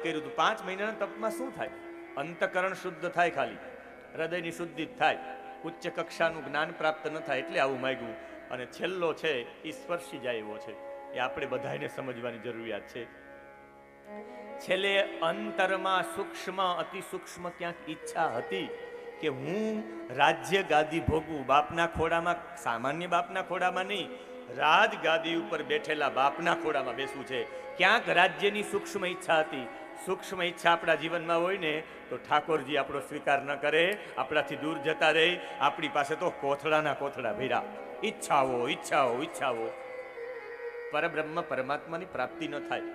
કર્યું હતું. 5 મહિનાના તપમાં શું થાય? અંતકરણ શુદ્ધ થાય, ખાલી હૃદયની શુદ્ધિ જ થાય, ઉચ્ચ કક્ષાનું જ્ઞાન પ્રાપ્ત ન થાય. એટલે આવું માંગ્યું. અને છેલ્લો છે એ સ્પર્શી જાય એવો છે. એ આપણે બધાને સમજવાની જરૂરિયાત છે. છેલ્લે અંતરમાં સૂક્ષ્મ, અતિ સૂક્ષ્મ ક્યાંક ઈચ્છા હતી કે હું રાજ્ય ગાદી ભોગવું. બાપના ખોડામાં, સામાન્ય બાપના ખોડામાં નહીં, રાજ ગાદી ઉપર બેઠેલા બાપના ખોડામાં બેસવું છે. ક્યાંક રાજ્યની સૂક્ષ્મ ઈચ્છા હતી. સૂક્ષ્મ ઈચ્છા આપણા જીવનમાં હોય ને તો ઠાકોરજી આપણો સ્વીકાર ન કરે, આપણાથી દૂર જતા રહે. આપણી પાસે તો કોથળાના કોથળા ભર્યા ઈચ્છાઓ, ઈચ્છાઓ, ઈચ્છાઓ. પરબ્રહ્મ પરમાત્માની પ્રાપ્તિ ન થાય,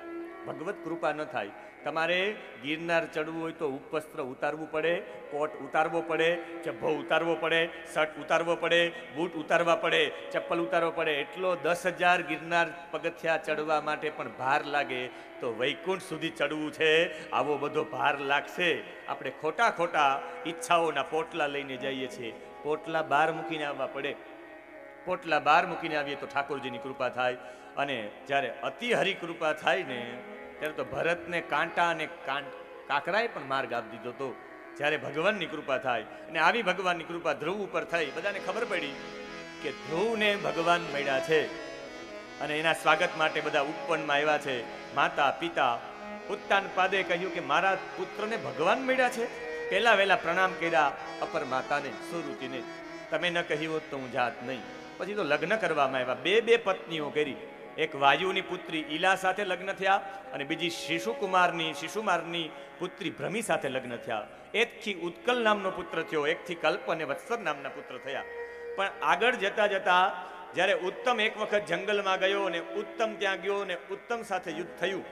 ભગવત કૃપા ન થાય. તમારે ગિરનાર ચડવું હોય તો ઉપવસ્ત્ર ઉતારવું પડે, કોટ ઉતારવો પડે, ચભ્ભો ઉતારવો પડે, શર્ટ ઉતારવો પડે, બૂટ ઉતારવા પડે, ચપ્પલ ઉતારવો પડે. એટલો 10,000 ગિરનાર પગથિયા ચડવા માટે પણ ભાર લાગે. તો વૈકુંઠ સુધી ચડવું છે, આવો બધો ભાર લાગશે. આપણે ખોટા ખોટા ઈચ્છાઓના પોટલા લઈને જઈએ છીએ. પોટલા બહાર મૂકીને આવવા પડે. પોટલા બહાર મૂકીને આવીએ તો ઠાકોરજીની કૃપા થાય. અને જ્યારે અતિ હરિ કૃપા થાય ને ત્યારે તો ભરતને કાંટા અને કાકરાએ પણ માર્ગ આપી દીધો હતો. જ્યારે ભગવાનની કૃપા થાય, અને આવી ભગવાનની કૃપા ધ્રુવ ઉપર થઈ, બધાને ખબર પડી કે ધ્રુવને ભગવાન મળ્યા છે અને એના સ્વાગત માટે બધા ઉપવનમાં આવ્યા છે. માતા પિતા ઉત્તાન પાદે કહ્યું કે મારા પુત્રને ભગવાન મળ્યા છે. પહેલા વહેલા પ્રણામ કર્યા અપર માતાને, સુરુચિને. તમે ન કહ્યું હોત તો હું જાત નહીં. પછી તો લગ્ન કરવામાં આવ્યા. બે પત્નીઓ કરી. એક વાયુની પુત્રી ઈલા સાથે લગ્ન થયા અને બીજી શિશુમારની પુત્રી ભ્રમી સાથે લગ્ન થયા. એકથી ઉત્કલ નામનો પુત્ર થયો, એકથી કલ્પ અને વત્સર નામના પુત્ર થયા. પણ આગળ જતા જતા જ્યારે ઉત્તમ એક વખત જંગલમાં ગયો અને ઉત્તમ ત્યાં ગયો અને ઉત્તમ સાથે યુદ્ધ થયું.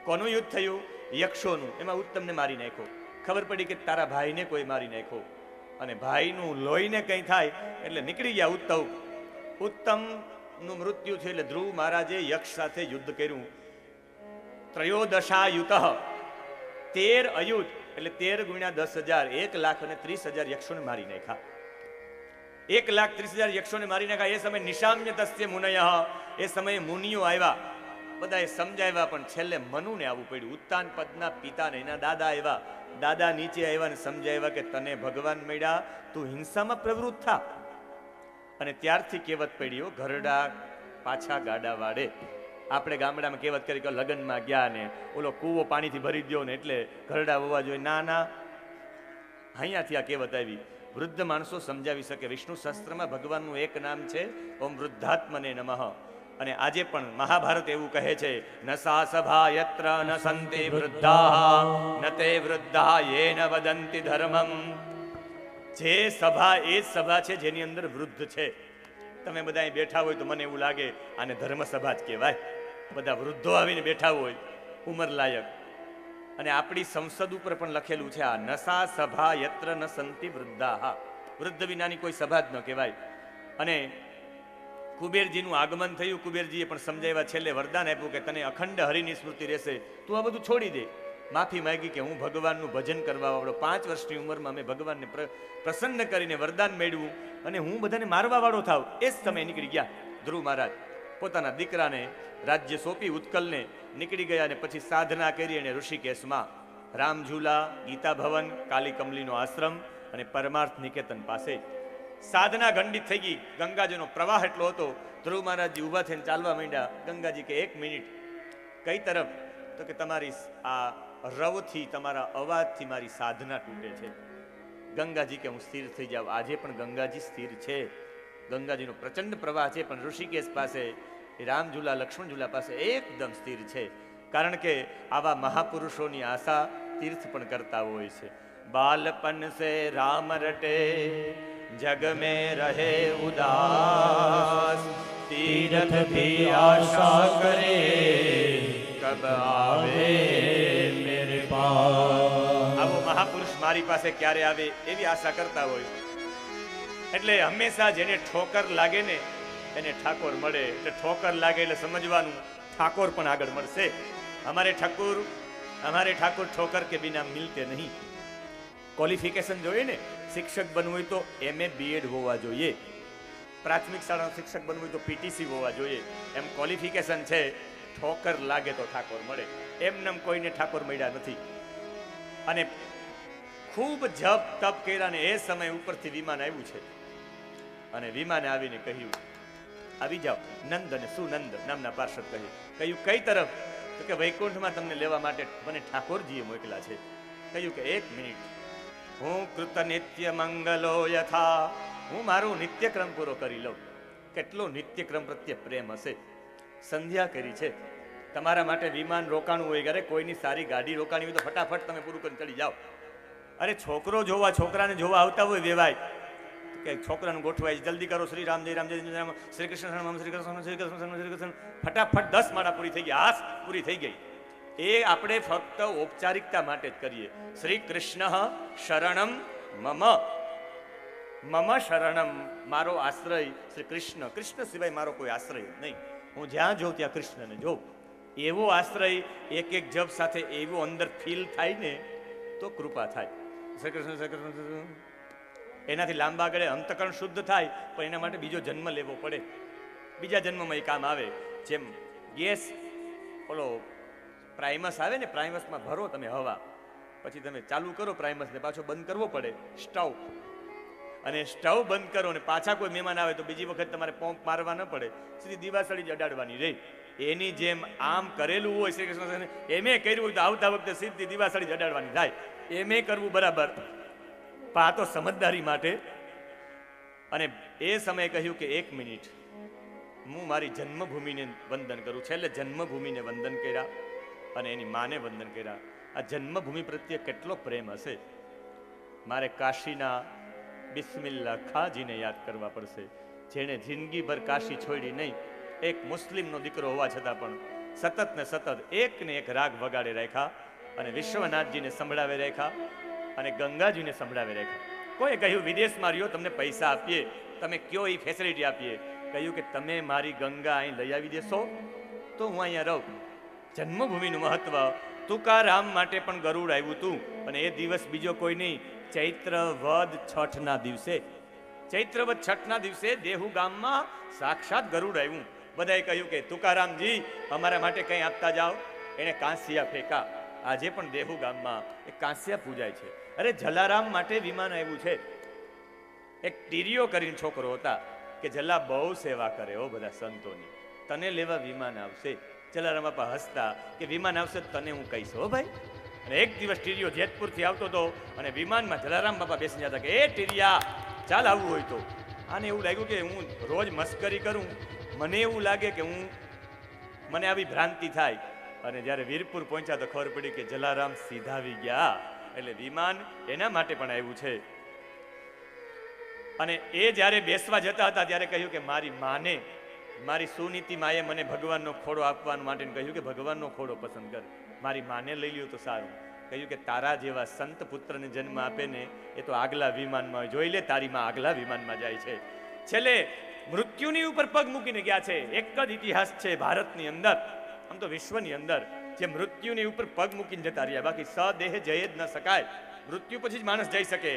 કોનું યુદ્ધ થયું? યક્ષોનું. એમાં ઉત્તમને મારી નાખ્યો. ખબર પડી કે તારા ભાઈને કોઈ મારી નાખ્યો. અને ભાઈનું લોહીને કંઈ થાય એટલે નીકળી ગયા ઉત્તમ. ઉત્તમનું મૃત્યુ થયું એટલે ધ્રુવ મહારાજે યક્ષ સાથે યુદ્ધ કર્યું. ત્રયોદશાયુત, 13 અયુત એટલે 13 ગુણ્યા 10,000, 1,30,000 યક્ષોને મારી નાખ્યા. 1,30,000 યક્ષોને મારી નાખ્યા. એ સમય નિશામ્ય તસ્ય મુનય, એ સમયે મુનિઓ આવ્યા, બધાએ સમજાવ્યા, પણ છેલ્લે મનુને આવવું પડ્યું. ઉત્તાન પદના પિતાને, એના દાદા આવ્યા. દાદા નીચે આવ્યા ને સમજાવ્યા કે તને ભગવાન મળ્યા, તું હિંસામાં પ્રવૃત્ત થા. અને ત્યારથી કહેવત પડી, ઘરડા પાછા ગાડા વાડે. આપણે ગામડામાં કહેવત કરી કે લગ્નમાં ગયા ને ઓલો કૂવો પાણીથી ભરી દો ને એટલે ઘરડા હોવા જોઈએ. ના, અહીંયાથી આ કહેવત આવી. વૃદ્ધ માણસો સમજાવી શકે. વિષ્ણુ શાસ્ત્રમાં ભગવાનનું એક નામ છે ઓમ વૃદ્ધાત્મને નમઃ. અને આજે પણ મહાભારત એવું કહે છે, ન સા સભા યત્ર ન સંતિ વૃદ્ધા ન તે વૃદ્ધા યેન વદંતિ ધર્મમ. જે સભા એ જ સભા છે જેની અંદર વૃદ્ધ છે. તમે બધા બેઠા હોય તો મને એવું લાગે આને ધર્મ સભા જ કહેવાય. બધા વૃદ્ધો આવીને બેઠા હોય, ઉંમર લાયક. અને આપણી સંસદ ઉપર પણ લખેલું છે આ નસા સભા યત્ર ન સંતિ વૃદ્ધા. વૃદ્ધ વિનાની કોઈ સભા જ ન કહેવાય. અને કુબેરજીનું આગમન થયું. કુબેરજીએ પણ સમજાવ્યા, છેલ્લે વરદાન આપ્યું કે તને અખંડ હરિની સ્મૃતિ રહેશે, તું આ બધું છોડી દે. માફી માંગી કે હું ભગવાનનું ભજન કરવા વાળો, 5 વર્ષની ઉંમરમાં મેં ભગવાનને પ્રસન્ન કરીને વરદાન મેળવ્યું અને હું બધાને મારવા વાળો થાવ. એ જ સમય નીકળી ગયા ધ્રુવ મહારાજ. પોતાના દીકરાને રાજ્ય સોંપી ઉત્કલને નીકળી ગયા. અને પછી સાધના કરી અને ઋષિકેશમાં રામઝુલા, ગીતા ભવન, કાલી કમલીનો આશ્રમ અને પરમાર્થ નિકેતન પાસે સાધના ગંડિત થઈ ગઈ. ગંગાજીનો પ્રવાહ એટલો હતો. ધ્રુવ મહારાજજી ઊભા થઈને ચાલવા માંડ્યા. ગંગાજી કે 1 મિનિટ. કઈ તરફ? તો કે તમારી આ રવથી, તમારા અવાજથી મારી સાધના તૂટે છે. ગંગાજી કે હું સ્થિર થઈ જાઉં. આજે પણ ગંગાજી સ્થિર છે. ગંગાજીનો પ્રચંડ પ્રવાહ છે, પણ ઋષિકેશ પાસે, રામઝુલા, લક્ષ્મણઝુલા પાસે એકદમ સ્થિર છે. કારણ કે આવા મહાપુરુષોની આશા તીર્થ પણ કરતા હોય છે. બાલપન સે રામ રટે જગ में रहे उदास, तीरथ भी आशा करे कब आवे मेरे पास. આવો મહાપુરુષ મારી પાસે ક્યારે આવે એવી આશા કરતા હોય. એટલે હંમેશા જેને ઠોકર લાગે ને એને ઠાકોર મળે. એટલે ઠોકર લાગે એટલે સમજવાનું ઠાકોર પણ આગળ મળશે. हमारे ઠાકોર ઠોકર के बिना मिलते नहीं. ક્વોલિફિકેશન જોઈએ ને, શિક્ષક બનવું હોય તો MA BEd હોવા જોઈએ. પ્રાથમિક શાળાનો શિક્ષક બનવું હોય તો PTC હોવા જોઈએ. એમ ક્વોલિફિકેશન છે. ઠોકર લાગે તો ઠાકોર મળે. એમનેમ કોઈને ઠાકોર મળ્યા નથી. અને ખૂબ જપ તપ કર્યા ને એ સમય ઉપરથી વિમાન આવ્યું છે. અને વિમાને આવીને કહ્યું, આવી જાઓ. નંદ અને સુનંદ નામના પાર્ષદ કહ્યું કઈ તરફ? તો કે વૈકુંઠમાં તમને લેવા માટે મને ઠાકોરજીએ મોકલા છે. કહ્યું કે 1 મિનિટ, હું કૃત નિત્ય મંગલો યથા, હું મારો નિત્યક્રમ પૂરો કરી લઉં. કેટલો નિત્યક્રમ પ્રત્યે પ્રેમ હશે. સંધ્યા કરી છે, તમારા માટે વિમાન રોકાણું હોય, અરે કોઈની સારી ગાડી રોકાણી હોય તો ફટાફટ તમે પૂરું કરીને ચડી જાઓ. અરે છોકરાને જોવા આવતા હોય વેવાય કે છોકરાનું ગોઠવાય, જલ્દી કરો, શ્રી રામ જય રામ જય રામ, શ્રી કૃષ્ણ શ્રી કૃષ્ણ શ્રી કૃષ્ણ શ્રી કૃષ્ણ, ફટાફટ 10 માળા પૂરી થઈ ગઈ, આસ પૂરી થઈ ગઈ. એ આપણે ફક્ત ઔપચારિકતા માટે જ કરીએ. શ્રી કૃષ્ણ શરણમ મમ, મમ શરણમ, મારો આશ્રય શ્રી કૃષ્ણ, કૃષ્ણ સિવાય મારો કોઈ આશ્રય નહીં. હું જ્યાં જોઉં ત્યાં કૃષ્ણને જોઉં. એવો આશ્રય એક જપ સાથે એવો અંદર ફીલ થાય ને તો કૃપા થાય. શ્રી કૃષ્ણ શ્રી કૃષ્ણ, એનાથી લાંબા આગળ અંતકરણ શુદ્ધ થાય, પણ એના માટે બીજો જન્મ લેવો પડે. બીજા જન્મમાં એ કામ આવે. જેમ ગેસ ઓલો પ્રાઇમસ આવે ને, પ્રાઇમસમાં ભરો તમે હવા, પછી તમે ચાલુ કરો પ્રાઇમસને, પાછો બંધ કરવો પડે સ્ટવ, અને સ્ટવ બંધ કરો ને પાછા કોઈ મહેમાન આવે તો બીજી વખત તમારે પંપ મારવા ન પડે, સીધી દિવાસળી જ અડાડવાની રહી. એની જેમ આમ કરેલું હોય શ્રી કૃષ્ણ, એમે કર્યું હોય તો આવતા વખતે સીધી દિવાસળી જ અડાડવાની થાય. એમે કરવું બરાબર, પણ આ તો સમજદારી માટે. અને એ સમયે કહ્યું કે 1 મિનિટ, હું મારી જન્મભૂમિને વંદન કરું. છેલ્લે જન્મભૂમિને વંદન કર્યા અને એની માને વંદન કર્યા. આ જન્મભૂમિ પ્રત્યે કેટલો પ્રેમ હશે. મારે કાશીના બિસ્મિલ્લા ખાજીને યાદ કરવા પડશે, જેણે જિંદગીભર કાશી છોડી નહીં. એક મુસ્લિમનો દીકરો હોવા છતાં પણ સતત ને સતત એક ને એક રાગ વગાડે રાખ્યા, અને વિશ્વનાથજીને સંભળાવે રાખ્યા, અને ગંગાજીને સંભળાવે રાખ્યા. કોઈ કહ્યું વિદેશમાં રહ્યો, તમને પૈસા આપીએ, તમે કયો એ ફેસિલિટી આપીએ. કહ્યું કે તમે મારી ગંગા અહીં લઈ આવી દેશો તો હું અહીંયા રહું. જન્મભૂમિનું મહત્વ. તુકારામ માટે પણ ગરુડ આવ્યું હતું, અને એ દિવસ બીજો કોઈ નહીં, ચૈત્ર વદ છઠના દિવસે, ચૈત્ર વદ છઠના દિવસે દેહુ ગામમાં સાક્ષાત ગરુડ આવ્યું. બધાએ કહ્યું કે તુકારામજી અમારા માટે કંઈ આપતા જાઓ. એને કાંસિયા ફેંકા. આજે પણ દેહુ ગામમાં એક કાંસિયા પૂજાય છે. અરે જલારામ માટે વિમાન આવ્યું છે. એક ટીરીઓ કરીને છોકરો હતા કે જલા બહુ સેવા કરે હો બધા સંતોની, તને લેવા વિમાન આવશે. જલારામ બાપા હસતા કે વિમાન આવશે તો તને હું કહીશ હો ભાઈ. અને એક દિવસ ટીરીઓ જેતપુરથી આવતો હતો, અને વિમાનમાં જલારામ બાપા બેસી જતા કે એ ટીરિયા ચાલ આવવું હોય તો. આને એવું લાગ્યું કે હું રોજ મસ્કરી કરું, મને એવું લાગે કે મને આવી ભ્રાંતિ થાય. અને જ્યારે વીરપુર પહોંચ્યા તો ખબર પડી કે જલારામ સીધા આવી ગયા. એટલે વિમાન એના માટે પણ આવ્યું છે. અને એ જ્યારે બેસવા જતા હતા ત્યારે કહ્યું કે મારી માને, મારી સુનીતિ માએ મને ભગવાનનો ખોડો આપવાનું માટે કહ્યું કે ભગવાનનો ખોડો પસંદ કર, મારી માને લઈ લ્યો તો સારું. કહ્યું કે તારા જેવા સંત પુત્રને જન્મ આપે ને એ તો આગલા વિમાનમાં, જોઈ લે તારી માં આગલા વિમાનમાં જાય છે. છેલ્લે મૃત્યુની ઉપર પગ મૂકીને ગયા છે. એક જ ઇતિહાસ છે ભારતની અંદર, આમ તો વિશ્વની અંદર, જે મૃત્યુની ઉપર પગ મૂકીને જતા રહ્યા. બાકી સદેહ જઈ જ ન શકાય, મૃત્યુ પછી જ માણસ જઈ શકે.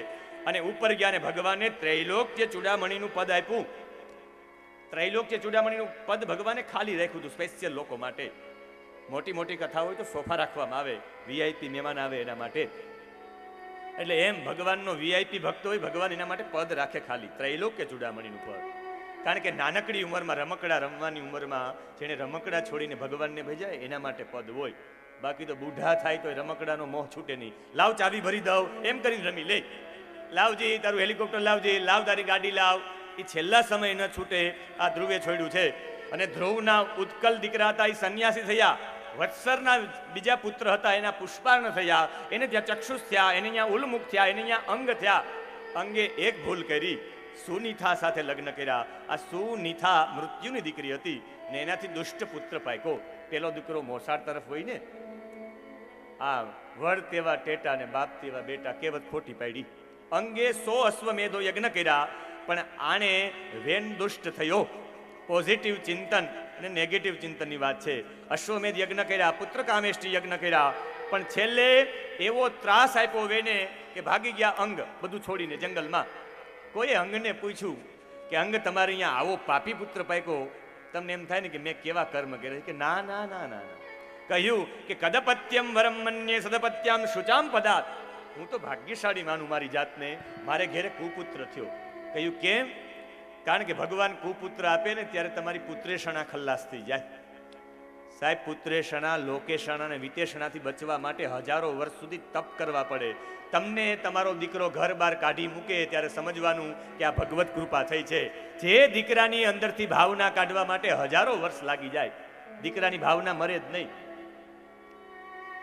અને ઉપર ગયા ને ભગવાને ત્રૈલોક્ય ચૂડામણીનું પદ આપ્યું. ત્રૈલોક્ય ચૂડામણીનું પદ ભગવાને ખાલી રાખ્યું હતું સ્પેશિયલ લોકો માટે. મોટી મોટી કથા હોય તો સોફા રાખવામાં આવે, વીઆઈપી મહેમાન આવે એના માટે. એટલે એમ ભગવાનનો વીઆઈપી ભક્ત હોય, ભગવાન એના માટે પદ રાખે ખાલી ત્રૈલોક્ય ચૂડામણીનું પદ. કારણ કે નાનકડી ઉંમરમાં રમકડા રમવાની ઉંમરમાં જેને રમકડા છોડીને ભગવાનને ભેજાય એના માટે પદ હોય. બાકી તો બુઢા થાય તો રમકડાનો મોહ છૂટે નહીં. લાવ ચાવી ભરી દઉં એમ કરીને રમી લે. લાવજી તારું હેલિકોપ્ટર લાવજી, લાવ તારી ગાડી લાવ. એ છેલ્લા સમય ન છૂટે. આ ધ્રુવે છોડ્યું છે. અને ધ્રુવના ઉત્કલ દીકરા હતા એ સંન્યાસી થયા. વત્સરના બીજા પુત્ર હતા એના પુષ્પાર્ણ થયા. એને ત્યાં ચક્ષુષ થયા, એને ત્યાં ઉલમુખ થયા, એને ત્યાં અંગ થયા. અંગે એક ભૂલ કરી, સુનીથા સાથે લગ્ન કર્યા. આ સુનીથા મૃત્યુની દીકરી હતી ને એનાથી દુષ્ટ પુત્ર પાક્યો. પેલો દીકરો મોસાળ તરફ હોય ને, આ વડ તેવા ટેટા ને બાપ તેવા બેટા, કહેવત ખોટી પાડી. અંગે 100 અશ્વમેધો યજ્ઞ કર્યા, પણ આણે વેન દુષ્ટ થયો. પોઝિટિવ ચિંતન અને નેગેટિવ ચિંતનની વાત છે. અશ્વમેધ યજ્ઞ કર્યા, પુત્ર કામેષ્ટિ યજ્ઞ કર્યા, પણ છેલ્લે એવો ત્રાસ આપ્યો વેને કે ભાગી ગયા અંગ બધું છોડીને જંગલમાં. કોઈ અંગને પૂછ્યું કે અંગ તમારે અહીંયા આવો પાપી પુત્ર પાક્યો, તમને એમ થાય ને કે મેં કેવા કર્મ કર્યા? કે ના ના ના ના ના, કહ્યું કે કદપત્યમ વરમ મન્યે સદપત્યામ શુચામ પદાત. હું તો ભાગ્યશાળી માનું મારી જાતને, મારે ઘેરે કુપુત્ર થયો. કહ્યું કેમ? કારણ કે ભગવાન કુપુત્ર આપે ને ત્યારે તમારી પુત્રેષણા ખલ્લાસ થઈ જાય. સાહેબ, પુત્રેષણા, લોકેષણા અને વિતેષણાથી બચવા માટે હજારો વર્ષ સુધી તપ કરવા પડે. તમને તમારો દીકરો ઘર બહાર કાઢી મૂકે ત્યારે સમજવાનું કે આ ભગવત કૃપા થઈ છે. જે દીકરાની અંદરથી ભાવના કાઢવા માટે હજારો વર્ષ લાગી જાય, દીકરાની ભાવના મરે જ નહીં.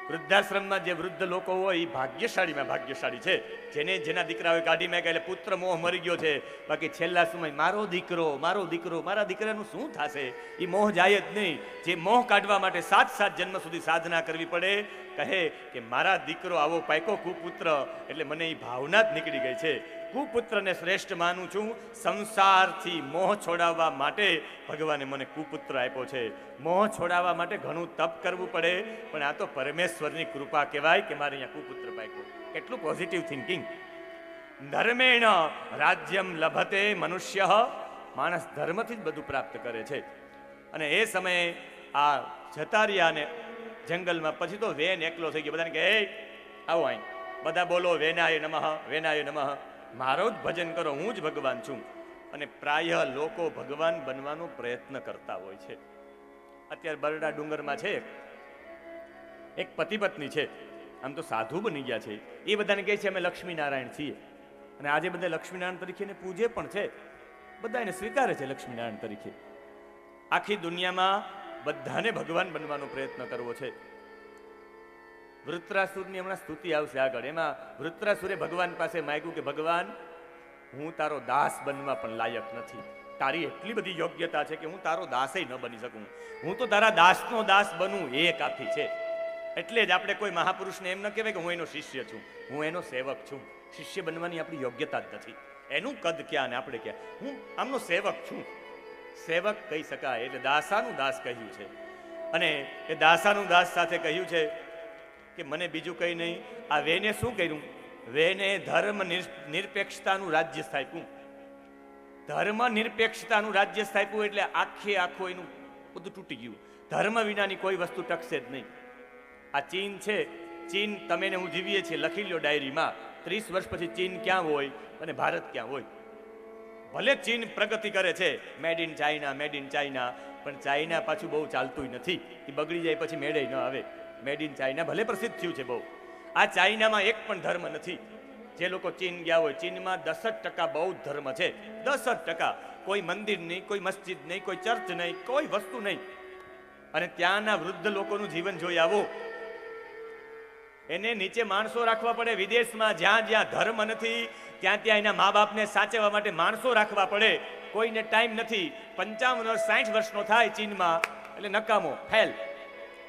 વૃદ્ધાશ્રમમાં જે વૃદ્ધ લોકો હોય એ ભાગ્યશાળીમાં ભાગ્યશાળી છે, જેને જેના દીકરાઓએ કાઢી મેક્યા એટલે પુત્ર મોહ મરી ગયો છે. બાકી છેલ્લા સમય મારો દીકરો, મારા દીકરાનું શું થશે, એ મોહ જાય જ નહીં. જે મોહ કાઢવા માટે 7 જન્મ સુધી સાધના કરવી પડે. કહે કે મારા દીકરો આવો પાયકો કુપુત્ર, એટલે મને એ ભાવના જ નીકળી ગઈ છે. કુપુત્રને શ્રેષ્ઠ માનું છું. સંસારથી મોહ છોડાવવા માટે ભગવાને મને કુપુત્ર આપ્યો છે. મોહ છોડાવવા માટે ઘણું તપ કરવું પડે, પણ આ તો પરમેશ્વરની કૃપા કહેવાય કે મારે અહીંયા કુપુત્ર પાક્યો. કેટલું પોઝિટિવ થિંકિંગ. ધર્મેણ રાજ્યમ લભતે મનુષ્ય. માણસ ધર્મથી જ બધું પ્રાપ્ત કરે છે. અને એ સમયે આ જતા રહ્યા ને જંગલમાં. પછી તો વેન એકલો થઈ ગયો. બધાને કે એ આવો અહીં, બધા બોલો વેનાય નમઃ, વેનાય નમઃ, મારો જ ભજન કરો, હું જ ભગવાન છું. અને પ્રાય લોકો ભગવાન બનવાનો પ્રયત્ન કરતા હોય છે. અત્યારે બરડા ડુંગરમાં છે એક પતિ પત્ની છે, આમ તો સાધુ બની ગયા છે. એ બધાને કહે છે અમે લક્ષ્મીનારાયણ છીએ, અને આજે બધા લક્ષ્મીનારાયણ તરીકે એને પૂજે પણ છે, બધા એને સ્વીકારે છે લક્ષ્મીનારાયણ તરીકે. આખી દુનિયામાં બધાને ભગવાન બનવાનો પ્રયત્ન કરવો છે. વૃત્રાસુરની હમણાં સ્તુતિ આવશે આગળ. એમાં વૃત્રાસુરે ભગવાન પાસે માંગ્યું કે ભગવાન, હું તારો દાસ બનવા પણ લાયક નથી. તારી એટલી બધી યોગ્યતા છે કે હું તારો દાસ ન બની શકું. હું તો તારા દાસનો દાસ બનું એ કાફી છે. એટલે જ આપણે કોઈ મહાપુરુષને એમ ન કહેવાય કે હું એનો શિષ્ય છું, હું એનો સેવક છું. શિષ્ય બનવાની આપણી યોગ્યતા જ નથી. એનું કદ ક્યાં ને આપણે ક્યાં. હું આમનો સેવક છું. સેવક કહી શકાય એટલે દાસાનું દાસ કહ્યું છે. અને એ દાસાનું દાસ સાથે કહ્યું છે કે મને બીજું કંઈ નહીં. આ વેને શું કર્યું? વેને ધર્મ નિરપેક્ષતાનું રાજ્ય સ્થાપ્યું. ધર્મ નિરપેક્ષતાનું રાજ્ય સ્થાપ્યું એટલે આખું એનું બધું તૂટી ગયું. ધર્મ વિનાની કોઈ વસ્તુ ટકશે જ નહીં. આ ચીન છે, ચીન તમે ને હું જીવીએ છીએ, લખી લો ડાયરીમાં. 30 વર્ષ પછી ચીન ક્યાં હોય અને ભારત ક્યાં હોય. ભલે ચીન પ્રગતિ કરે છે, made in China, made in China, પણ ચાઇના પાછું બહુ ચાલતું નથી. એ બગડી જાય પછી મેળે ન આવે. મેડ ઇન ચાઇના ભલે પ્રસિદ્ધ થયું છે બહુ, આ ચાઇનામાં એક પણ ધર્મ નથી. જે લોકો ચીન ગયા હોય, ચીનમાં 10% બૌદ્ધ ધર્મ છે. 10%. કોઈ મંદિર નહીં, કોઈ મસ્જિદ નહીં, કોઈ ચર્ચ નહીં, કોઈ વસ્તુ નહીં. અને ત્યાંના વૃદ્ધ લોકોનું જીવન જોઈ આવો. એને નીચે માણસો રાખવા પડે. વિદેશમાં જ્યાં જ્યાં ધર્મ નથી ત્યાં એના મા બાપને સાચવવા માટે માણસો રાખવા પડે. કોઈને ટાઈમ નથી. 55 વર્ષ 60 વર્ષનો થાય ચીનમાં એટલે નકામો, ફેલ.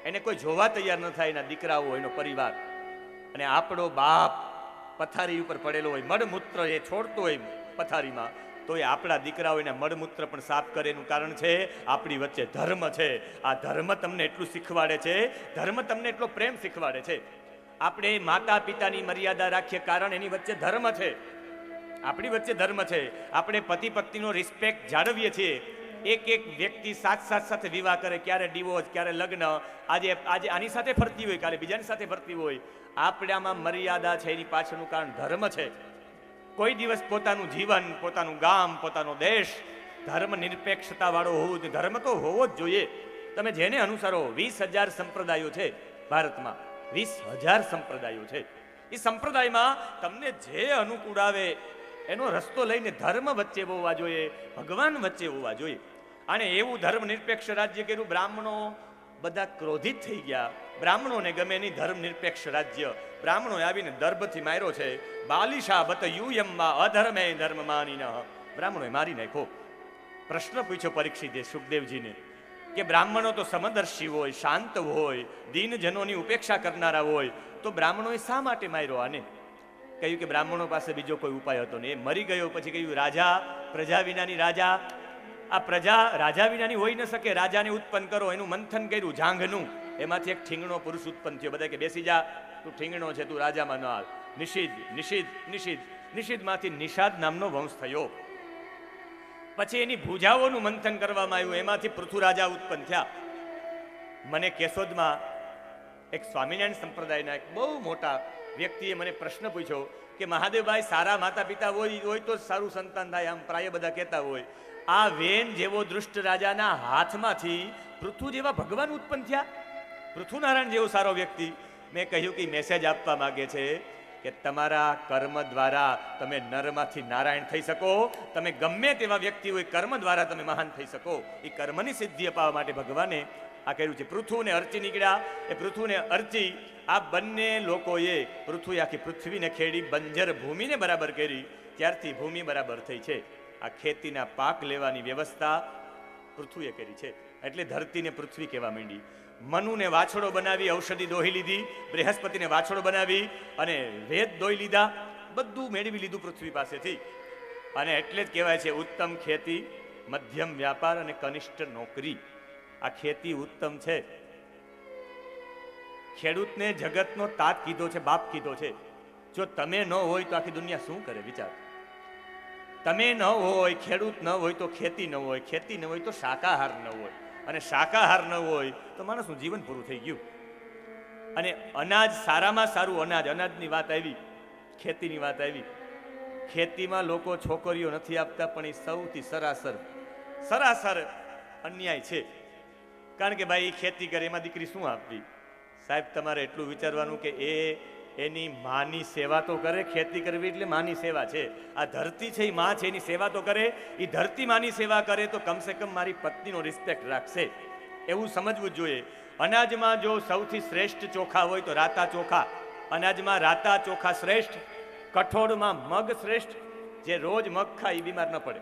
એને કોઈ જોવા તૈયાર ન થાય, એના દીકરાઓ, એનો પરિવાર. અને આપણો બાપ પથારી ઉપર પડેલો હોય, મળમૂત્ર એ છોડતો હોય પથારીમાં, તો એ આપણા દીકરાઓ એના મળમૂત્ર પણ સાફ કરે. એનું કારણ છે આપણી વચ્ચે ધર્મ છે. આ ધર્મ તમને એટલું શીખવાડે છે, ધર્મ તમને એટલો પ્રેમ શીખવાડે છે. આપણે માતા પિતાની મર્યાદા રાખીએ કારણ એની વચ્ચે ધર્મ છે. આપણી વચ્ચે ધર્મ છે. આપણે પતિ પત્નીનો રિસ્પેક્ટ જાળવીએ છીએ. એક વ્યક્તિ સાથે વિવાહ કરે, ક્યારે ડિવોર્સ, ક્યારે લગ્ન. આજે આની સાથે ફરતી હોય, કાલે બીજાની સાથે ફરતી હોય. આપણામાં મર્યાદા છે, એની પાછળનું કારણ ધર્મ છે. કોઈ દિવસ પોતાનું જીવન, પોતાનું ગામ, પોતાનો દેશ ધર્મ નિરપેક્ષતા વાળો હોવું જોઈએ. ધર્મ તો હોવો જ જોઈએ. તમે જેને અનુસરો, 20,000 સંપ્રદાયો છે ભારતમાં, 20,000 સંપ્રદાયો છે. એ સંપ્રદાયમાં તમને જે અનુકૂળ આવે એનો રસ્તો લઈને ધર્મ વચ્ચે હોવા જોઈએ, ભગવાન વચ્ચે હોવા જોઈએ. અને એવું ધર્મ નિરપેક્ષ રાજ્ય કર્યું. બ્રાહ્મણો બધા ક્રોધિત થઈ ગયા. બ્રાહ્મણોને ગમે નહીં ધર્મ નિરપેક્ષ રાજ્ય. બ્રાહ્મણોએ આવીને દર્ભથી માર્યો છે. બાલિશા બત યુયમ્મા અધર્મે ધર્મ માનીન. બ્રાહ્મણોએ મારી નાખ્યો. પ્રશ્ન પૂછ્યો પરીક્ષિતે સુખદેવજીને કે બ્રાહ્મણો તો સમદર્શી હોય, શાંત હોય, દીનજનોની ઉપેક્ષા કરનારા હોય, તો બ્રાહ્મણોએ શા માટે માર્યો આને? કહ્યું કે બ્રાહ્મણો પાસે બીજો કોઈ ઉપાય હતો નહીં. એ મરી ગયો પછી કહ્યું રાજા, પ્રજા વિનાની રાજા. આ પ્રજા રાજા વિનાની હોઈ ન શકે. રાજાને ઉત્પન્ન કરો. એનું મંથન કર્યું જાંઘનું. એમાંથી એક ઠીંગણો પુરુષ ઉત્પન્ન થયો. બધા કે બેસી જા, તું ઠીંગણો છે, તું રાજામાં ન હાલ. નિષિદ્ધમાંથી નિષાદ નામનો વંશ થયો. પછી એની ભુજાઓનું મંથન કરવામાં આવ્યું. એમાંથી પૃથુ રાજા ઉત્પન્ન થયા. મને કેશોદમાં એક સ્વામિનારાયણ સંપ્રદાયના એક બહુ મોટા વ્યક્તિએ મને પ્રશ્ન પૂછ્યો કે મહાદેવભાઈ, સારા માતા પિતા હોય તો સારું સંતાન થાય, આમ પ્રાય બધા કહેતા હોય. આ વેન જેવો દુષ્ટ રાજાના હાથમાંથી પૃથુ જેવા ભગવાન ઉત્પન્ન થયા, પૃથુનારાયણ જેવો સારો વ્યક્તિ. મેં કહ્યું કે મેસેજ આપવા માંગે છે કે તમારા કર્મ દ્વારા તમે નરમાંથી નારાયણ થઈ શકો, તમે ગમે તેવા વ્યક્તિ હોય કર્મ દ્વારા તમે મહાન થઈ શકો. એ કર્મની સિદ્ધિ અપાવવા માટે ભગવાને આ કર્યું છે. પૃથુ ને અર્ચી નીકળ્યા, એ પૃથુ ને અર્ચી આ બંને લોકોએ પૃથ્વી આખી પૃથ્વીને ખેડી, બંજર ભૂમિને બરાબર કરી, ત્યારથી ભૂમિ બરાબર થઈ છે. આ ખેતીના પાક લેવાની વ્યવસ્થા પૃથ્વીએ કરી છે, એટલે ધરતીને પૃથ્વી કહેવા માંડી. મનુને વાછડો બનાવી ઔષધિ દોહી લીધી, બૃહસ્પતિને વાછડો બનાવી અને વેદ દોઈ લીધા, બધું મેળવી લીધું પૃથ્વી પાસેથી. અને એટલે જ કહેવાય છે ઉત્તમ ખેતી, મધ્યમ વ્યાપાર અને કનિષ્ઠ નોકરી. આ ખેતી ઉત્તમ છે. ખેડૂતને જગતનો તાત કીધો છે, બાપ કીધો છે. જો તમે ન હોય તો આખી દુનિયા શું કરે વિચાર. તમે ન હોય, ખેડૂત ન હોય તો ખેતી ન હોય, ખેતી ન હોય તો શાકાહાર ન હોય, અને શાકાહાર ન હોય તો માણસનું જીવન પૂરું થઈ ગયું. અને અનાજ, સારામાં સારું અનાજ, અનાજની વાત આવી, ખેતીની વાત આવી. ખેતીમાં લોકો છોકરીઓ નથી આપતા, પણ એ સૌથી સરાસર અન્યાય છે. કારણ કે ભાઈ ખેતી કરે, એમાં દીકરી શું આપવી? સાહેબ, તમારે એટલું વિચારવાનું કે એની માની સેવા તો કરે. ખેતી કરવી એટલે માની સેવા છે. આ ધરતી છે, એ માં છે, એની સેવા તો કરે. એ ધરતી માની સેવા કરે તો કમસે કમ મારી પત્નીનો રિસ્પેક્ટ રાખશે, એવું સમજવું જોઈએ. અનાજમાં જો સૌથી શ્રેષ્ઠ ચોખા હોય તો રાતા ચોખા. અનાજમાં રાતા ચોખા શ્રેષ્ઠ, કઠોળમાં મગ શ્રેષ્ઠ. જે રોજ મગ ખાય એ બીમાર ન પડે.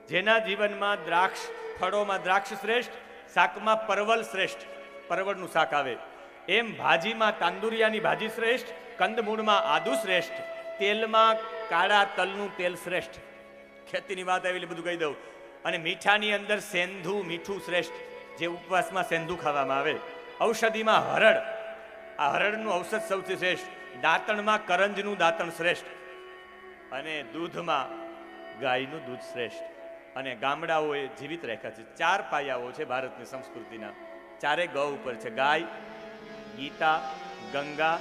જેના જીવનમાં દ્રાક્ષ, ફળોમાં દ્રાક્ષ શ્રેષ્ઠ, શાકમાં પરવલ શ્રેષ્ઠ, પરવળનું શાક આવે. એમ ભાજીમાં તાંદુરિયાની ભાજી શ્રેષ્ઠ, કંદમૂળમાં આદુ શ્રેષ્ઠ, તેલમાં કાળા તલનું તેલ શ્રેષ્ઠ. ખેતીની વાત આવી એટલે બધું કહી દઉં. અને મીઠાની અંદર સેંધું મીઠું શ્રેષ્ઠ, જે ઉપવાસમાં સેંધું ખાવામાં આવે. ઔષધિમાં હરડ, આ હરડનું ઔષધ સૌથી શ્રેષ્ઠ. દાંતણમાં કરંજનું દાંતણ શ્રેષ્ઠ, અને દૂધમાં ગાયનું દૂધ શ્રેષ્ઠ. અને ગામડાઓએ જીવિત રાખ્યા છે. 4 પાયાઓ છે ભારતની સંસ્કૃતિના, ચારે ગ ઉપર છે: ગાય, ગીતા, ગંગા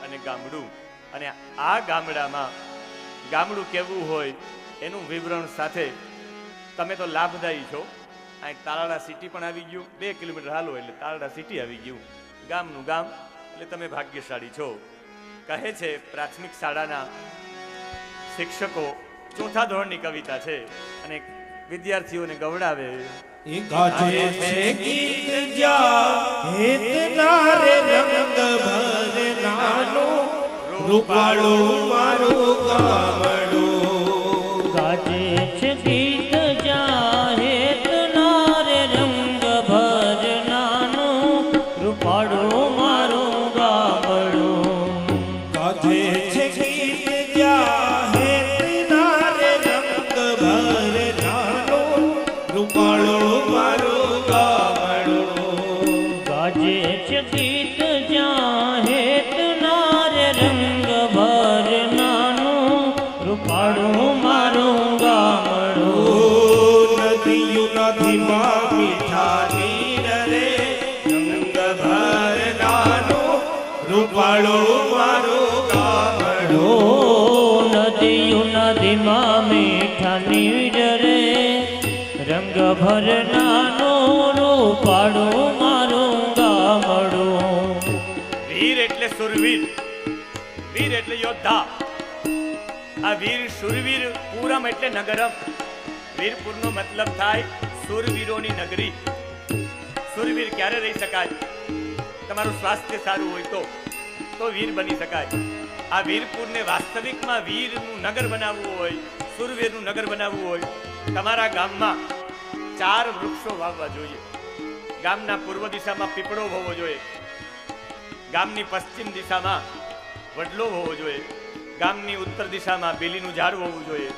અને ગામડું. અને આ ગામડામાં ગામડું કેવું હોય એનું વિવરણ સાથે તમે તો લાભદાયી છો. અહીં તાલાળા સિટી પણ આવી ગયું, 2 કિલોમીટર હાલો એટલે તાલાળા સિટી આવી ગયું. ગામનું ગામ એટલે તમે ભાગ્યશાળી છો. કહે છે પ્રાથમિક શાળાના શિક્ષકો, 4થા ધોરણની કવિતા છે અને વિદ્યાર્થીઓને ગવડાવે. ગાજે છે ગીત જ્યાં હેતના રે રંગ ભરનાનો, રૂપાળું મારું ગામડું. ગાજે છે ગીત જ્યાં હેતના રે રંગ ભરનાનો, રૂપાળું મારું ગામડું. ગાજે છે ગીત જ્યાં હેતના રે રંગ ભરનાનો, રૂપાળું મારું ગામડું. ગાજે છે ગીત જ્યાં હેતના રે રંગ ભરનાનો, રૂપાળું મારું ગામડું. નદીયું નદીમાં મીઠા નીર રે, રંગ ભરનાનો, રૂપાળું મારું ગામડું. નદીયું નદીમાં મીઠા નીર રે, રંગ ભરનાનો, રૂપાળું મારું ગામડું. વીર એટલે સુરવીર, વીર એટલે યોદ્ધા. આ વીર શુરવીર, પૂરમ એટલે નગરમ. વીરપુરનો મતલબ થાય સુરવીરોની નગરી. સુરવીર ક્યારે રહી શકાય? તમારું સ્વાસ્થ્ય સારું હોય તો વીર બની શકાય. આ વીરપુરને વાસ્તવિકમાં વીરનું નગર બનાવવું હોય, સુરવીરનું નગર બનાવવું હોય, તમારા ગામમાં 4 વૃક્ષો વાવવા જોઈએ. ગામના પૂર્વ દિશામાં પીપળો હોવો જોઈએ, ગામની પશ્ચિમ દિશામાં વડલો હોવો જોઈએ, ગામની ઉત્તર દિશામાં બેલીનું ઝાડ હોવું જોઈએ,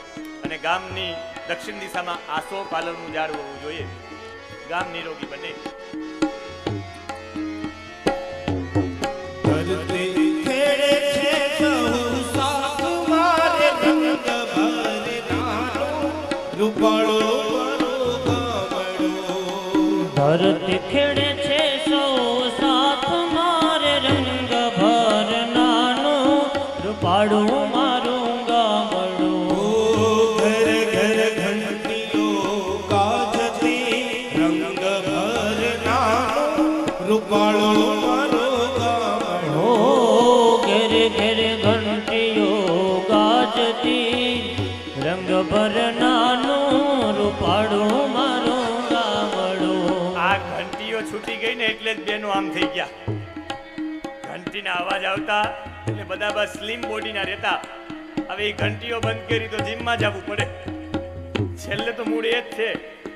અને ગામની દક્ષિણ દિશામાં આસો પાલવનું ઝાડ હોવું જોઈએ. ગામ નિરોગી બને. ધરતી ખેડે છે સહુ સાથ મારે, રંગ ભરનાનો, રૂપાળું મારું ગામડું. ધરતી ખેડે છે સૌ સાથ મારે, રૂપાળું મારું ગામડું. ઓ ઘર ઘર ઘંટીઓ ગાજતી રંગ ભરનારો રૂપાળો મારો ગામડો. હો ઘેર ઘેર ઘંટીઓ ગાજતી રંગ ભરનાનું રૂપાળું મારું ગામડું. આ ઘંટીઓ છૂટી ગઈ ને એટલે જ બેનો આમ થઈ ગયા. ઘંટીના અવાજ આવતા એટલે બધા બસ સ્લિમ બોડીના રહેતા. હવે એ ઘંટીઓ બંધ કરી તો જીમમાં જવું પડે. છેલ્લે તો મૂળ એ જ છે,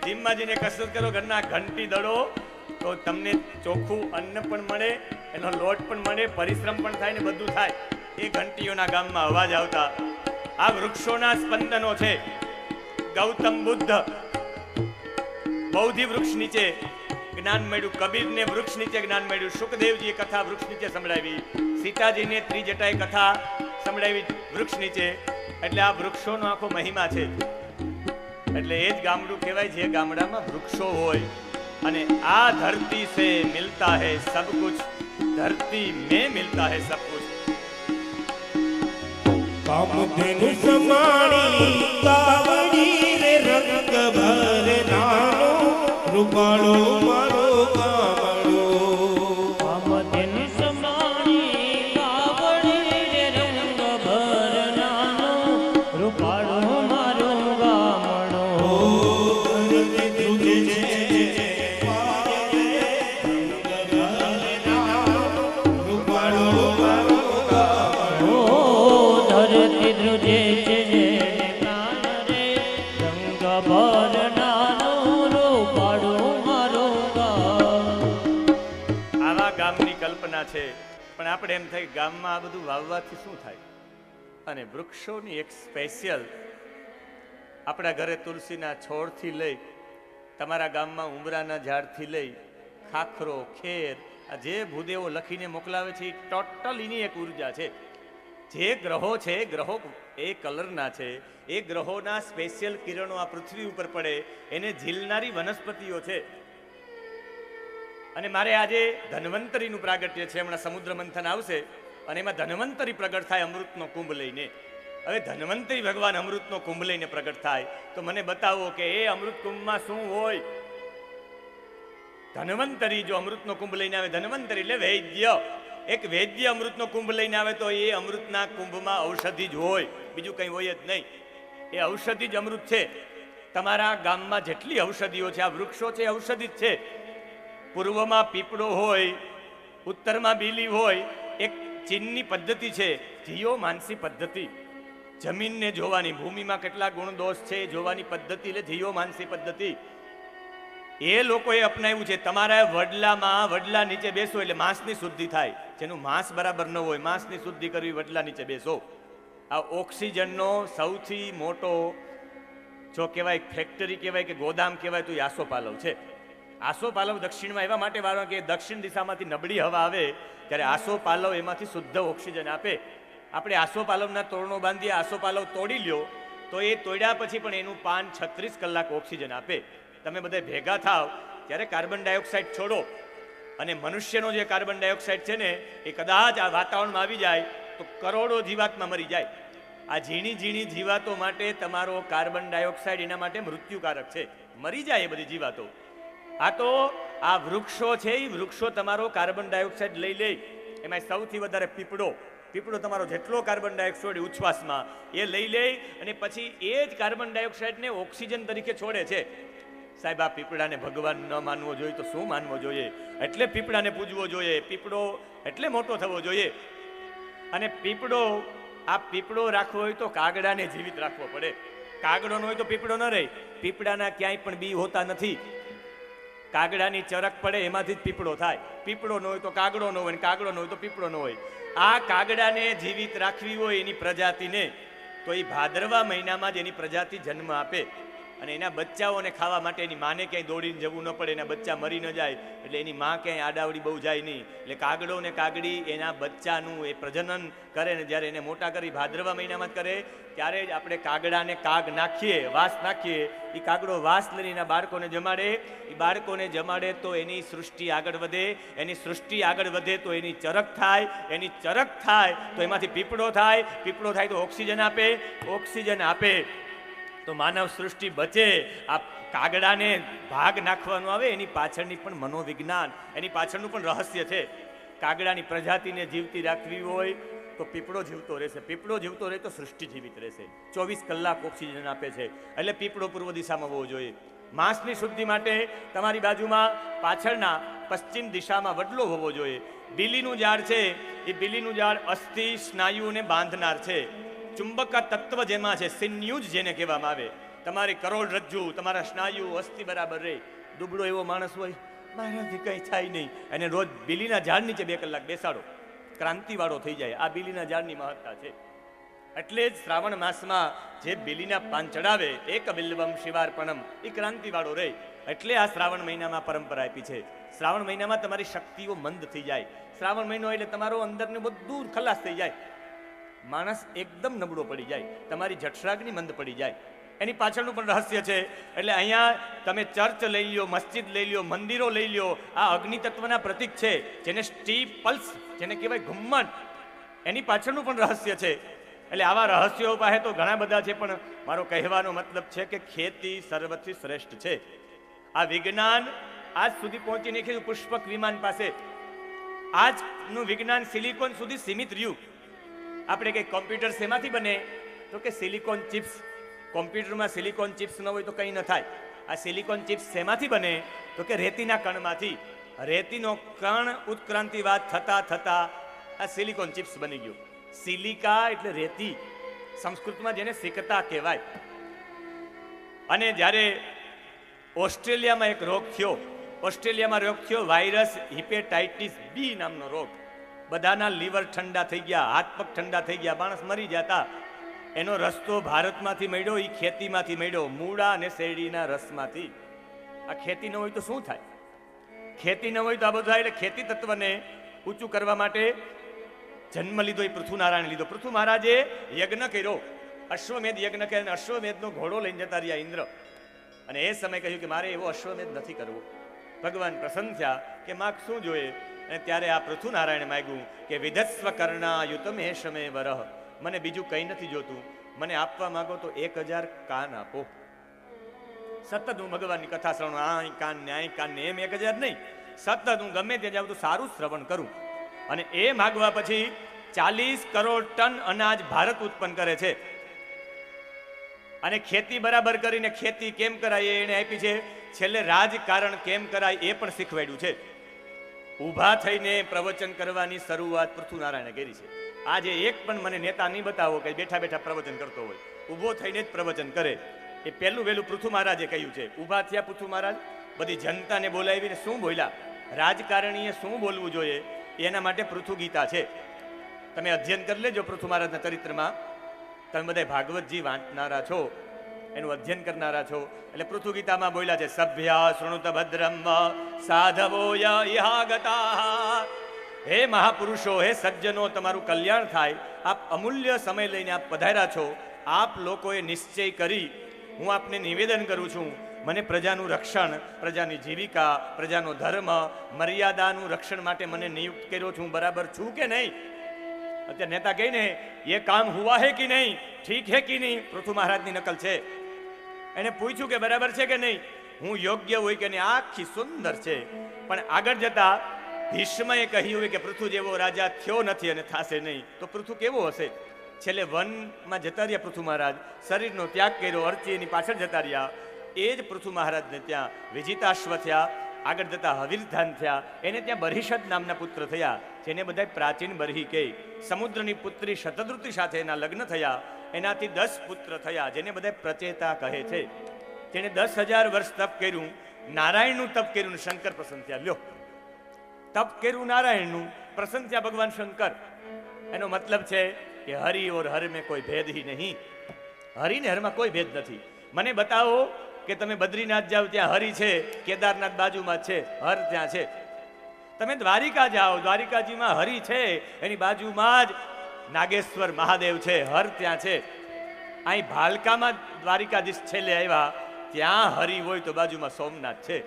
જીમમાં જઈને કસરત કરો, ઘરના ઘંટી દડો તો તમને ચોખ્ખું અન્ન પણ મળે, એનો લોટ પણ મળે, પરિશ્રમ પણ થાય ને બધું થાય. એ ઘંટીઓના ગામમાં અવાજ આવતા. આ વૃક્ષોના સ્પંદનો છે. ગૌતમ બુદ્ધ બૌદ્ધિ વૃક્ષ નીચે જ્ઞાન મળ્યું, કબીરને વૃક્ષ નીચે જ્ઞાન મળ્યું, સુખદેવજીએ કથા વૃક્ષ નીચે સંભળાવી, સીતાજીને ત્રિજટાએ કથા સંભળાવી વૃક્ષ નીચે. એટલે આ વૃક્ષોનો આખો મહિમા છે. એટલે એ જ ગામડું કહેવાય જે ગામડામાં વૃક્ષો હોય. અને આ ધરતી સે મિલતા હૈ સબ કુછ, ધરતી में मिलता है सब कुछ. કામધેનુ સમાણી કાવડી રે રંગ ભરનારો રૂપાળો મારો ગામડો. કામધેન સમાણી કાવડી રે રંગ ભરનાનું રૂપાળું મારું ગામડું. ઓ ધરતી ધ્રુજે છે પાયે રંગ ભરનારો રૂપાળો મારો ગામડો. ઓ ધરતી ધ્રુજે છે જેને પ્રાણ રે રંગ ભરનાનું રૂપાળું મારું ગામ. આવા ગામની કલ્પના છે. પણ આપણે એમ થાય ગામમાં આ બધું વાવવાથી શું થાય? અને વૃક્ષોની એક સ્પેશિયલ, આપણા ઘરે તુલસીના છોડથી લઈ, તમારા ગામમાં ઉમરાના ઝાડથી લઈ, ખાખરો, ખેર, આ જે ભૂદેવો લખીને મોકલાવે છે એ ટોટલ એની એક ઉર્જા છે. જે ગ્રહો છે, ગ્રહો એ કલરના છે, એ ગ્રહોના સ્પેશિયલ કિરણો આ પૃથ્વી ઉપર પડે એને ઝીલનારી વનસ્પતિઓ છે. અને મારે આજે ધન્વંતરીનું પ્રાગટ્ય છે. હમણાં સમુદ્ર મંથન આવશે અને એમાં ધન્વંતરી પ્રગટ થાય અમૃતનો કુંભ લઈને. હવે ધન્વંતરી ભગવાન અમૃતનો કુંભ લઈને પ્રગટ થાય તો મને બતાવો કે એ અમૃત કુંભમાં શું હોય? ધન્વંતરી જો અમૃતનો કુંભ લઈને આવે, ધન્વંતરી એટલે વૈદ્ય, એક વૈદ્ય અમૃતનો કુંભ લઈને આવે તો એ અમૃતના કુંભમાં ઔષધિ જ હોય, બીજું કંઈ હોય જ નહીં. એ ઔષધિ જ અમૃત છે. તમારા ગામમાં જેટલી ઔષધિઓ છે, આ વૃક્ષો છે, ઔષધિ જ છે. પૂર્વમાં પીપળો હોય, ઉત્તરમાં બીલી હોય. એક ચીનની પદ્ધતિ છે જીઓ માનસી પદ્ધતિ. જમીનને જોવાની, ભૂમિમાં કેટલા ગુણ દોષ છે એ જોવાની પદ્ધતિ એટલે જીઓ માનસી પદ્ધતિ. એ લોકોએ અપનાવ્યું છે. તમારા વડલામાં, વડલા નીચે બેસો એટલે માંસની શુદ્ધિ થાય. જેનું માંસ બરાબર ન હોય, માંસની શુદ્ધિ કરવી, વડલા નીચે બેસો. આ ઓક્સિજનનો સૌથી મોટો જો કહેવાય ફેક્ટરી કહેવાય કે ગોદામ કહેવાય તો એ આસોપાલવ છે. આસોપાલવ દક્ષિણમાં એવા માટે વાળો કે દક્ષિણ દિશામાંથી નબળી હવા આવે ત્યારે આસોપાલવ એમાંથી શુદ્ધ ઓક્સિજન આપે. આપણે આસોપાલવના તોરણો બાંધીએ, આસોપાલવ તોડી લ્યો તો એ તોડ્યા પછી પણ એનું પાન 36 કલાક ઓક્સિજન આપે. તમે બધા ભેગા થાવ ત્યારે કાર્બન ડાયોક્સાઇડ છોડો અને મનુષ્યનો જે કાર્બન ડાયોક્સાઇડ છે ને એ કદાચ આ વાતાવરણમાં આવી જાય તો કરોડો જીવાતમાં મરી જાય. આ ઝીણી ઝીણી જીવાતો માટે તમારો કાર્બન ડાયોક્સાઇડ એના માટે મૃત્યુકારક છે, મરી જાય એ બધી જીવાતો. આ તો આ વૃક્ષો છે, એ વૃક્ષો તમારો કાર્બન ડાયોક્સાઇડ લઈ લે. એમાં સૌથી વધારે પીપળો, પીપળો તમારો જેટલો કાર્બન ડાયોક્સાઇડ ઉચ્છ્વાસમાં એ લઈ લે અને પછી એ જ કાર્બન ડાયોક્સાઇડને ઓક્સિજન તરીકે છોડે છે. સાહેબ, આ પીપળાને ભગવાન ન માનવો જોઈએ તો શું માનવો જોઈએ? એટલે પીપળાને પૂજવો જોઈએ. પીપળો એટલે મોટો થવો જોઈએ. અને પીપળો, આ પીપળો રાખવો હોય તો કાગડાને જીવિત રાખવો પડે. કાગડો ન હોય તો પીપળો ન રહે. પીપળાના ક્યાંય પણ બી હોતા નથી. કાગડાની ચરક પડે એમાંથી જ પીપળો થાય. પીપળો ન હોય તો કાગડો ન હોય, કાગડો ન હોય તો પીપળો ન હોય. આ કાગડાને જીવિત રાખવી હોય એની પ્રજાતિને તો એ ભાદરવા મહિનામાં જ એની પ્રજાતિ જન્મ આપે. અને એના બચ્ચાઓને ખાવા માટે એની માને ક્યાંય દોડીને જવું ન પડે, એના બચ્ચા મરી ન જાય, એટલે એની માં ક્યાંય આડાવડી બહુ જાય નહીં. એટલે કાગડો ને કાગડી એના બચ્ચાનું એ પ્રજનન કરે ને જ્યારે એને મોટા કરી ભાદરવા મહિનામાં કરે ત્યારે જ આપણે કાગડાને કાગ નાખીએ, વાસ નાખીએ. એ કાગડો વાસ લઈને એના બાળકોને જમાડે. એ બાળકોને જમાડે તો એની સૃષ્ટિ આગળ વધે, એની સૃષ્ટિ આગળ વધે તો એની ચરક થાય, એની ચરક થાય તો એમાંથી પીપળો થાય, પીપળો થાય તો ઓક્સિજન આપે, ઓક્સિજન આપે તો માનવ સૃષ્ટિ બચે. આ કાગડાને ભાગ નાખવાનો આવે એની પાછળની પણ મનોવિજ્ઞાન, એની પાછળનું પણ રહસ્ય છે. કાગડાની પ્રજાતિને જીવતી રાખવી હોય તો પીપળો જીવતો રહેશે, પીપળો જીવતો રહે તો સૃષ્ટિ જીવિત રહેશે. 24 કલાક ઓક્સિજન આપે છે, એટલે પીપળો પૂર્વ દિશામાં હોવો જોઈએ. માંસની શુદ્ધિ માટે તમારી બાજુમાં પાછળના પશ્ચિમ દિશામાં વડલો હોવો જોઈએ. બીલીનું ઝાડ છે એ બીલીનું ઝાડ અસ્થિ સ્નાયુને બાંધનાર છે. ચુંબક તત્વ જેમાં છે, સિન્યુજ જેને કહેવામાં આવે. તમારી કરોડરજ્જુ, તમારા સ્નાયુ, અસ્થિ બરાબર રહે. દુબળો એવો માણસ હોય, મારાથી કંઈ થાય નહીં, અને રોજ બીલીના ઝાડ નીચે 2 કલાક બેસાડો, ક્રાંતિવાળો થઈ જાય. આ બીલીના ઝાડની મહત્તા છે. એટલે જ શ્રાવણ માસમાં જે બીલીના પાન ચડાવે, એક બિલ્વમ શિવાર્પણમ, એ ક્રાંતિવાળો રહે. એટલે આ શ્રાવણ મહિનામાં પરંપરા આપી છે. શ્રાવણ મહિનામાં તમારી શક્તિઓ મંદ થઈ જાય. શ્રાવણ મહિનો એટલે તમારો અંદરનું બધું ખલાસ થઈ જાય, માણસ એકદમ નબળો પડી જાય, તમારી જઠરાગ્નિ મંદ પડી જાય. એની પાછળનું પણ રહસ્ય છે. એટલે અહીંયા તમે ચર્ચ લઈ લ્યો, મસ્જિદ લઈ લ્યો, મંદિરો લઈ લ્યો, આ અગ્નિ તત્વના પ્રતીક છે, જેને સ્ટીપલ્સ જેને કહેવાય ઘુમ્મટ, એની પાછળનું પણ રહસ્ય છે. એટલે આવા રહસ્યો પાસે તો ઘણા બધા છે, પણ મારો કહેવાનો મતલબ છે કે ખેતી સર્વથી શ્રેષ્ઠ છે. આ વિજ્ઞાન આજ સુધી પહોંચી નહીં, પુષ્પક વિમાન પાસે આજનું વિજ્ઞાન સિલિકોન સુધી સીમિત રહ્યું. આપણે કંઈ કોમ્પ્યુટર શેમાંથી બને તો કે સિલિકોન ચિપ્સ. કોમ્પ્યુટરમાં સિલિકોન ચિપ્સ ન હોય તો કંઈ ન થાય. આ સિલિકોન ચિપ્સ શેમાંથી બને તો કે રેતીના કણમાંથી. રેતીનો કણ ઉત્ક્રાંતિવાદ થતા થતા આ સિલિકોન ચિપ્સ બની ગયું. સિલિકા એટલે રેતી, સંસ્કૃતમાં જેને સિકતા કહેવાય. અને જ્યારે ઓસ્ટ્રેલિયામાં એક રોગ થયો, ઓસ્ટ્રેલિયામાં રોગ થયો વાયરસ હિપેટાઇટિસ બી નામનો રોગ. બધાના લીવર ઠંડા થઈ ગયા, હાથ પગ ઠંડા થઈ ગયા, માણસ મરી જતા. એનો રસ્તો ભારતમાંથી મળ્યો, એ ખેતીમાંથી મળ્યો, મૂળા અને શેરડીના રસમાંથી. આ ખેતી ન હોય તો શું થાય? ખેતી ન હોય તો આ બધું થાય. એટલે ખેતી તત્વને ઊંચું કરવા માટે જન્મ લીધો એ પૃથ્વીનારાયણ લીધો. પૃથ્વી મહારાજે યજ્ઞ કર્યો, અશ્વમેધ યજ્ઞ કર્યો, અને અશ્વમેધનો ઘોડો લઈને જતા રહ્યા ઇન્દ્ર. અને એ સમય કહ્યું કે મારે એવો અશ્વમેધ નથી કરવો. ભગવાન પ્રસન્ન થયા કે માગ શું જોઈએ? અને ત્યારે આ પૃથ્વીનારાયણે માગ્યું કે વિધસ્વ કર્ણાયુતમ હે શમે વરહ, મને બીજું કંઈ નથી જોતું, મને આપવા માંગો તો 1000 કાન આપો. સતત હું ભગવાનની કથા શ્રવણ, આ કાન ને આ કાન ને, એમ 1000 નહીં, સતત હું ગમે ત્યાં જાઉં તો સારું શ્રવણ કરું. અને એ માગવા પછી 40 કરોડ ટન અનાજ ભારત ઉત્પન્ન કરે છે. અને ખેતી બરાબર કરીને ખેતી કેમ કરાય એને આપી છે. છેલ્લે રાજકારણ કેમ કરાય એ પણ શીખવાડ્યું છે. ઊભા થઈને પ્રવચન કરવાની શરૂઆત પૃથ્વીનારાયણે કરી છે. આજે એક પણ મને નેતા નહીં બતાવો કે બેઠા બેઠા પ્રવચન કરતો હોય, ઊભો થઈને જ પ્રવચન કરે. એ પહેલું વહેલું પૃથ્વી મહારાજે કહ્યું છે. ઊભા થયા પૃથ્વી મહારાજ, બધી જનતાને બોલાવીને શું બોલ્યા, રાજકારણીએ શું બોલવું જોઈએ એના માટે પૃથુ ગીતા છે. તમે અધ્યયન કરી લેજો પૃથુ મહારાજના ચરિત્રમાં. તમે બધા ભાગવતજી વાંચનારા છો, એનું અધ્યયન કરનારા છો, એટલે પૃથુ ગીતામાં બોલ્યા છે સભ્યા શૃણુત ભદ્રમ સાધવો યહાગતા. હે મહાપુરુષો, હે સજ્જનો, તમારું કલ્યાણ થાય. આપ અમૂલ્ય સમય લઈને આપ પધાર્યા છો. આપ લોકોએ નિશ્ચય કરી, હું આપને નિવેદન કરું છું, મને પ્રજાનું રક્ષણ, પ્રજાની જીવિકા, પ્રજાનો ધર્મ, મર્યાદાનું રક્ષણ માટે મને નિયુક્ત કર્યો છું. બરાબર છું કે નહીં? અત્યારે નેતા કહે ને એ કામ હુઆ હે કે નહીં, ઠીક હે કે નહીં, પૃથુ મહારાજની નકલ છે. એને પૂછ્યું કે બરાબર છે કે નહીં, હું યોગ્ય હોય કે નહીં, આખી સુંદર છે. પણ આગળ જતા ભીષ્મએ કહ્યું હોય કે પૃથુ જેવો રાજા થયો નથી અને થશે નહીં, તો પૃથુ કેવો હશે? છેલ્લે વનમાં જતા રહ્યા પૃથુ મહારાજ, શરીરનો ત્યાગ કર્યો, અર્ચી એની પાછળ જતા રહ્યા. એ જ પૃથુ મહારાજને ત્યાં વિજિતાશ્વ થયા, આગળ જતા હવીરધાન થયા. એને ત્યાં બરહિષદ નામના પુત્ર થયા, જેને બધા પ્રાચીન બરહી કહે. સમુદ્રની પુત્રી શતદ્રુતિ સાથે એના લગ્ન થયા, એનાથી 10 પુત્ર થયા, જેને બધા પ્રચેતા કહે છે. જેને 10,000 વર્ષ તપ કર્યું, નારાયણનું તપ કર્યું, શંકર પ્રસન્ન થયા. લ્યો, તપ કર્યું નારાયણનું, પ્રસન્ન થયા ભગવાન શંકર. એનો મતલબ છે કે હરિ ઓર હર મેં કોઈ ભેદ ही નહીં. હરિ ને હરમાં કોઈ ભેદ નથી. મને બતાવો કે તમે બદ્રીનાથ જાઓ ત્યાં હરિ છે, કેદારનાથ બાજુમાં જ છે, હર ત્યાં છે. તમે દ્વારિકા જાઓ, દ્વારિકાજીમાં હરિ છે, એની બાજુમાં જ નાગેશ્વર મહાદેવ છે, હર ત્યાં છે. અહીં ભાલકામાં દ્વારિકાધીશ છેલ્લે આવ્યા, ત્યાં હરિ હોય તો બાજુમાં સોમનાથ છે.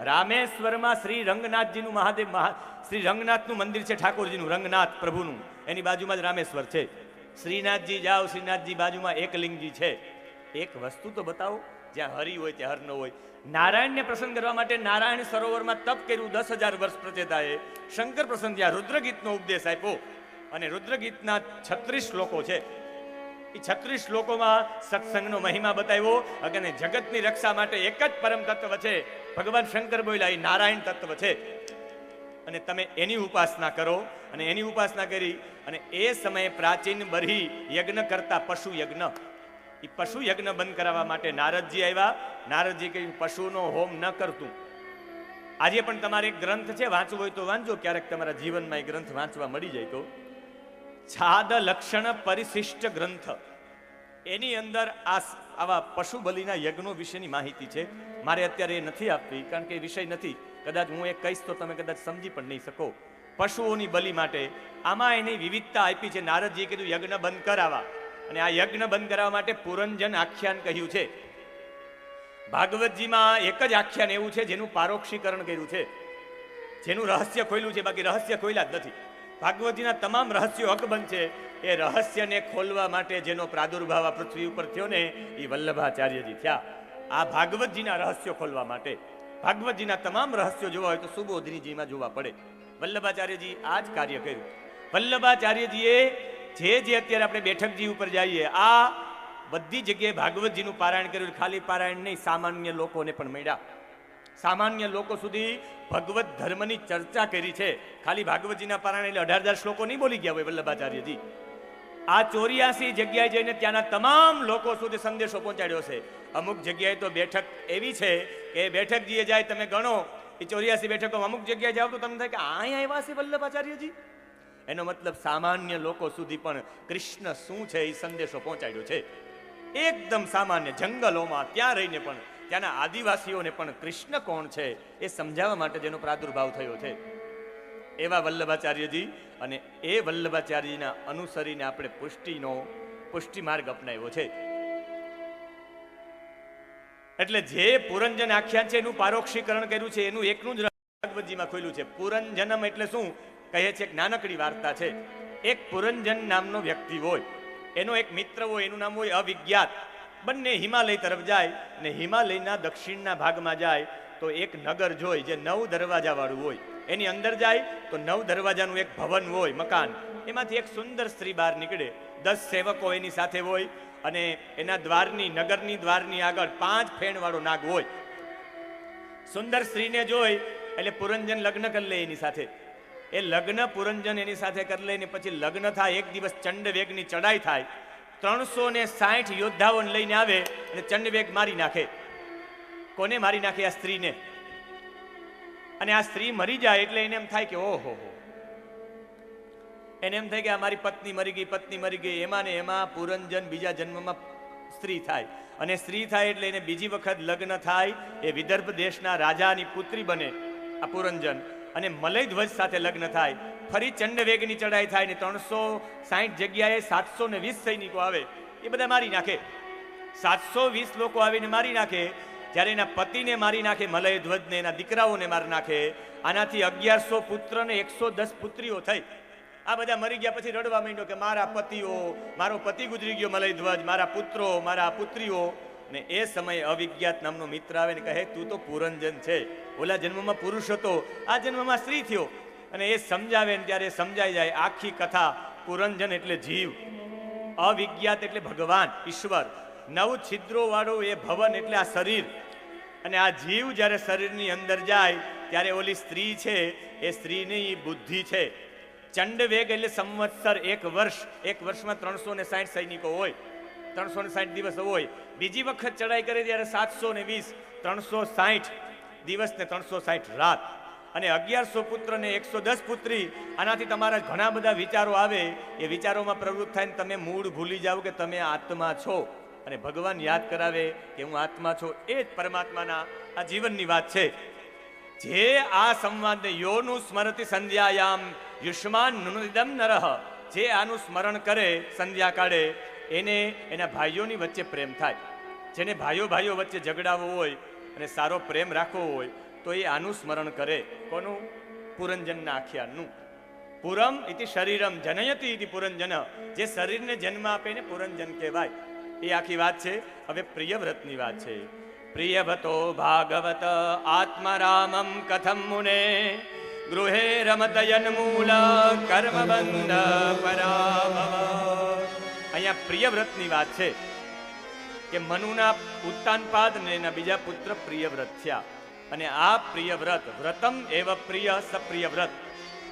રામેશ્વરમાં શ્રી રંગનાથજીનું મહાદેવ શ્રી રંગનાથનું મંદિર છે, ઠાકોરજીનું, રંગનાથ પ્રભુનું, એની બાજુમાં જ રામેશ્વર છે. શ્રીનાથજી જાઓ, શ્રીનાથજી બાજુમાં એકલિંગજી છે. એક વસ્તુ તો બતાવો જ્યાં હરિ હોય ત્યાં હર ન હોય. નારાયણને પ્રસન્ન કરવા માટે નારાયણ સરોવરમાં તપ કર્યું 10,000 વર્ષ પ્રચેતાએ. શંકર પ્રસન્ન ત્યાં રુદ્રગીતનો ઉપદેશ આપ્યો, અને રુદ્રગીતના 36 શ્લોકો છે. એ 36 શ્લોકોમાં સત્સંગનો મહિમા બતાવ્યો. અને જગતની રક્ષા માટે એક જ પરમ તત્વ છે, ભગવાન શંકર બોલ્યા, એ નારાયણ તત્વ છે. અને તમે એની ઉપાસના કરો. અને એની ઉપાસના કરી અને એ સમયે પ્રાચીન બરહી યજ્ઞ કરતા પશુ યજ્ઞ, એ પશુ યજ્ઞ બંધ કરાવવા માટે નારદજી આવ્યા. નારદજી કહ્યું પશુનો હોમ ન કરતું. આજે પણ તમારે એક ગ્રંથ છે, વાંચવું હોય તો વાંચો, ક્યારેક તમારા જીવનમાં એ ગ્રંથ વાંચવા મળી જાય તો. છાદ લક્ષણ પરિશિષ્ટ ગ્રંથ, એની અંદર આવા પશુ બલિના યજ્ઞો વિશેની માહિતી છે. મારે અત્યારે એ નથી આપવી, કારણ કે એ વિષય નથી. કદાચ હું એ કહીશ તો તમે કદાચ સમજી પણ નહીં શકો. પશુઓની બલિ માટે આમાં એની વિવિધતા આપી છે. નારદજીએ કીધું યજ્ઞ બંધ કરાવવા, અને આ યજ્ઞ બંધ કરાવવા માટે પુરંજન આખ્યાન કહ્યું છે. ભાગવતજીમાં એક જ આખ્યાન એવું છે જેનું પારોક્ષીકરણ કર્યું છે, જેનું રહસ્ય ખોલ્યું છે, બાકી રહસ્ય ખોલ્યા જ નથી. ભાગવતજીના તમામ રહસ્યો અકબંધ છે. એ રહસ્યને ખોલવા માટે જેનો પ્રાદુર્ભાવ આ પૃથ્વી ઉપર થયો ને, એ વલ્લભાચાર્યજી થયા. આ ભાગવતજીના રહસ્યો ખોલવા માટે. ભાગવતજીના તમામ રહસ્યો જોવા હોય તો સુબોધનીજીમાં જોવા પડે. વલ્લભાચાર્યજી આ જ કાર્ય કર્યું. વલ્લભાચાર્યજીએ જે અત્યારે આપણે બેઠકજી ઉપર જઈએ, આ બધી જગ્યાએ ભાગવતજીનું પારાયણ કર્યું. ખાલી પારાયણ નહીં, સામાન્ય લોકોને પણ મળ્યા. સામાન્ય લોકો સુધી ભગવત ધર્મની ચર્ચા કરી છે. ખાલી ભાગવતજીના પારાયણ એટલે 18,000 શ્લોકો નહીં બોલી ગયા હોય વલ્લભાચાર્યજી. આ 84 જગ્યાએ જઈને ત્યાંના તમામ લોકો સુધી સંદેશો પહોંચાડ્યો છે. અમુક જગ્યાએ તો બેઠક એવી છે કે બેઠકજીએ જાય, તમે ગણો એ 84 બેઠકો, અમુક જગ્યાએ જાવ તો તમને થાય કે અહીંયા આવ્યા છે વલ્લભાચાર્યજી. એનો મતલબ સામાન્ય લોકો સુધી પણ કૃષ્ણ શું છે એ સંદેશો પહોંચાડ્યો છે. એકદમ સામાન્ય જંગલોમાં ત્યાં રહીને પણ ત્યાંના આદિવાસીઓને પણ કૃષ્ણ કોણ છે એ સમજાવવા માટે જેનો પ્રાદુર્ભાવ થયો છે, એવા વલ્લભાચાર્યજી. અને એ વલ્લભાચાર્યજીના અનુસરીને આપણે પુષ્ટિ માર્ગ અપનાવ્યો છે. એટલે જે પુરંજન આખ્યાન છે એનું પારોક્ષીકરણ કર્યું છે, એનું એકનું જ ભાગવતજીમાં ખોલ્યું છે. પુરંજનમ એટલે શું કહે છે? એક નાનકડી વાર્તા છે. એક પુરંજન નામનો વ્યક્તિ હોય, એનો એક મિત્ર હોય, એનું નામ હોય અવિજ્ઞાત. બંને હિમાલય તરફ જાય, અને હિમાલયના દક્ષિણના ભાગમાં જાય તો એક નગર જોઈ જે 9 દરવાજા વાળું હોય. એની અંદર જાય તો 9 દરવાજાનું એક ભવન હોય, મકાન. એમાંથી એક સુંદર સ્ત્રી બહાર નીકળે. 10 સેવકો એની સાથે હોય, અને એના દ્વારની, નગરની દ્વારની આગળ 5 ફેણ વાળો નાગ હોય. સુંદર સ્ત્રીને જોઈ એટલે પુરંજન લગ્ન કરી લે એની સાથે. એ લગ્ન પુરંજન એની સાથે કરી લે ને પછી લગ્ન થાય. એક દિવસ ચંડવેગની ચડાઈ થાય. 360 યોદ્ધાઓને લઈને આવે અને ચંડવેગ મારી નાખે. કોને મારી નાખે? આ સ્ત્રીને. અને આ સ્ત્રી મરી જાય એટલે એને એમ થાય કે ઓહો, એને એમ થાય કે આ મારી પત્ની મરી ગઈ, પત્ની મરી ગઈ. એમાં ને એમાં પુરંજન બીજા જન્મમાં સ્ત્રી થાય. અને સ્ત્રી થાય એટલે એને બીજી વખત લગ્ન થાય. એ વિદર્ભ દેશના રાજાની પુત્રી બને આ પુરંજન, અને મલય ધ્વજ સાથે લગ્ન થાય. ફરી ચંડવેગની ચડાઈ થાય ને 360 જગ્યાએ 720 સૈનિકો આવે, એ બધા મારી નાખે. 720 લોકો આવીને મારી નાખે. જ્યારે એના પતિને મારી નાખે, મલય ધ્વજને, એના દીકરાઓને મારી નાખે. આનાથી 1100 પુત્ર ને 110 પુત્રીઓ થઈ. આ બધા મરી ગયા પછી રડવા માંડ્યો કે મારા પતિઓ, મારો પતિ ગુજરી ગયો મલય ધ્વજ, મારા પુત્રો, મારા પુત્રીઓ. ને એ સમયે અવિજ્ઞાત નામનો મિત્ર આવે ને કહે તું તો પુરંજન છે, ઓલા જન્મમાં પુરુષ હતો, આ જન્મમાં સ્ત્રી થયો. અને એ સમજાવે ને ત્યારે સમજાઈ જાય આખી કથા. પુરંજન એટલે જીવ, અવિજ્ઞાત એટલે ભગવાન ઈશ્વર, 9 છિદ્રો વાળું એ ભવન એટલે આ શરીર. અને આ જીવ જ્યારે શરીરની અંદર જાય ત્યારે ઓલી સ્ત્રી છે એ સ્ત્રીની બુદ્ધિ છે. ચંડવેગ એટલે સંવત્સર, 1 વર્ષ. 1 વર્ષમાં 360 સૈનિકો હોય, 360 દિવસ હોય. બીજી વખત ચડાઈ કરે ત્યારે 720, 360 દિવસ ને 360 રાત. અને 1100 પુત્ર ને 110 પુત્રી. આનાથી તમારા ઘણા બધા વિચારો આવે. એ વિચારોમાં પ્રવૃત્ત થાય ને તમે મૂળ ભૂલી જાઓ કે તમે આત્મા છો. અને ભગવાન યાદ કરાવે કે હું આત્મા છું. એ જ પરમાત્માના આ જીવનની વાત છે. જે આ સંવાદને યોનું સ્મરતિ સંધ્યાયામ યુષ્માન નુનિદમ નરહ, જે આનું સ્મરણ કરે સંધ્યા કાળે એને એના ભાઈઓની વચ્ચે પ્રેમ થાય. જેને ભાઈઓ વચ્ચે ઝઘડાવો હોય અને સારો પ્રેમ રાખવો હોય તો એ આનું સ્મરણ કરે. કોનું? પુરંજનના આખ્યાનનું. પુરમ ઇતિ શરીરમ જનયતિ ઇતિ પુરંજન, જે શરીરને જન્મ આપે ને પુરંજન કહેવાય. એ આખી વાત છે. હવે પ્રિયવ્રતની વાત છે. પ્રિયવ્રતો ભાગવત આત્મરામમ કથમ મુને ગૃહે રમતયન મૂલ કર્મબંધ પરાભવ. અહીંયા પ્રિયવ્રતની વાત છે કે મનુના ઉત્તાનપાદ ને એના બીજા પુત્ર પ્રિયવ્રત થયા. અને આ પ્રિયવ્રત, વ્રતમ એવ પ્રિય સપ્રિય વ્રત,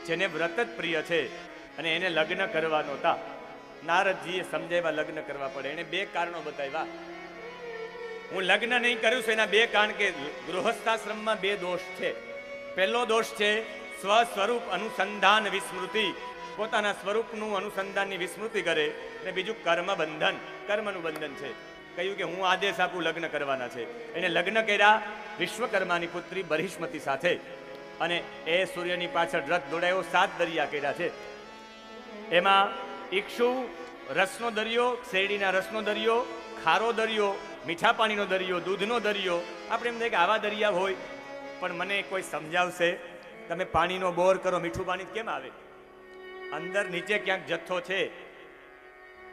જેને વ્રત જ પ્રિય છે અને એને લગ્ન કરવાનો હતા. નારદજીએ સમજાવ્યા લગ્ન કરવા પડે. એને 2 કારણો બતાવ્યા. હું લગ્ન નહીં કરું છું એના 2 કારણ કે ગૃહસ્થાશ્રમમાં 2 દોષ છે. પહેલો દોષ છે સ્વ સ્વરૂપ અનુસંધાન વિસ્મૃતિ, પોતાના સ્વરૂપનું અનુસંધાનની વિસ્મૃતિ કરે. અને બીજું કર્મ બંધન, કર્મનું બંધન છે. કહ્યું કે હું આદેશ આપું લગ્ન કરવાના છે. એને લગ્ન કર્યા વિશ્વકર્માની પુત્રી બરિષ્મતી સાથે. અને એ સૂર્યની પાછળ રથ દોડાયો. 7 દરિયા કર્યા છે. એમાં ઈક્ષુ રસનો દરિયો, શેરડીના રસનો દરિયો, ખારો દરિયો, મીઠા પાણીનો દરિયો, દૂધનો દરિયો. આપણે એમ થાય કે આવા દરિયા હોય, પણ મને કોઈ સમજાવશે? તમે પાણીનો બોર કરો, મીઠું પાણી કેમ આવે? અંદર નીચે ક્યાંક જથ્થો છે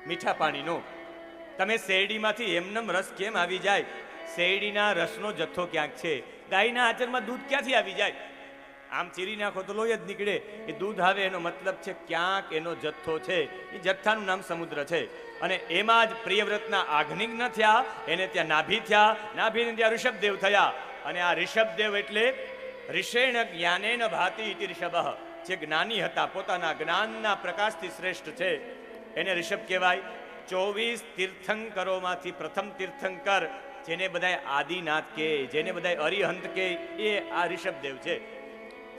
મીઠા પાણીનો. તમે શેરડીમાંથી એમનેમ રસ કેમ આવી જાય? શેરડીના રસનો જથ્થો ક્યાંક છે. ગાયના આચરમાં દૂધ ક્યાંથી આવી જાય? આમ ચીરી નાખો તો લોહી જ નીકળે. એ દૂધ આવે એનો મતલબ છે ક્યાંક એનો જથ્થો છે. એ જથ્થાનું નામ સમુદ્ર છે. અને એમાં જ પ્રિયવ્રતના આઘ્નિક ન થયા, એને ત્યાં નાભી થયા, નાભીને ત્યાં ઋષભદેવ થયા. અને આ ઋષભદેવ એટલે ઋષેણ જ્ઞાનેન ભાતિ ઇતિ ઋષભ, જે જ્ઞાની હતા, પોતાના જ્ઞાનના પ્રકાશથી શ્રેષ્ઠ છે, એને ઋષભ કહેવાય. 24 તીર્થંકરોમાંથી પ્રથમ તીર્થંકર, જેને બધાય આદિનાથ કે, જેને બધાય અરિહંત કે, એ આ ઋષભદેવ છે,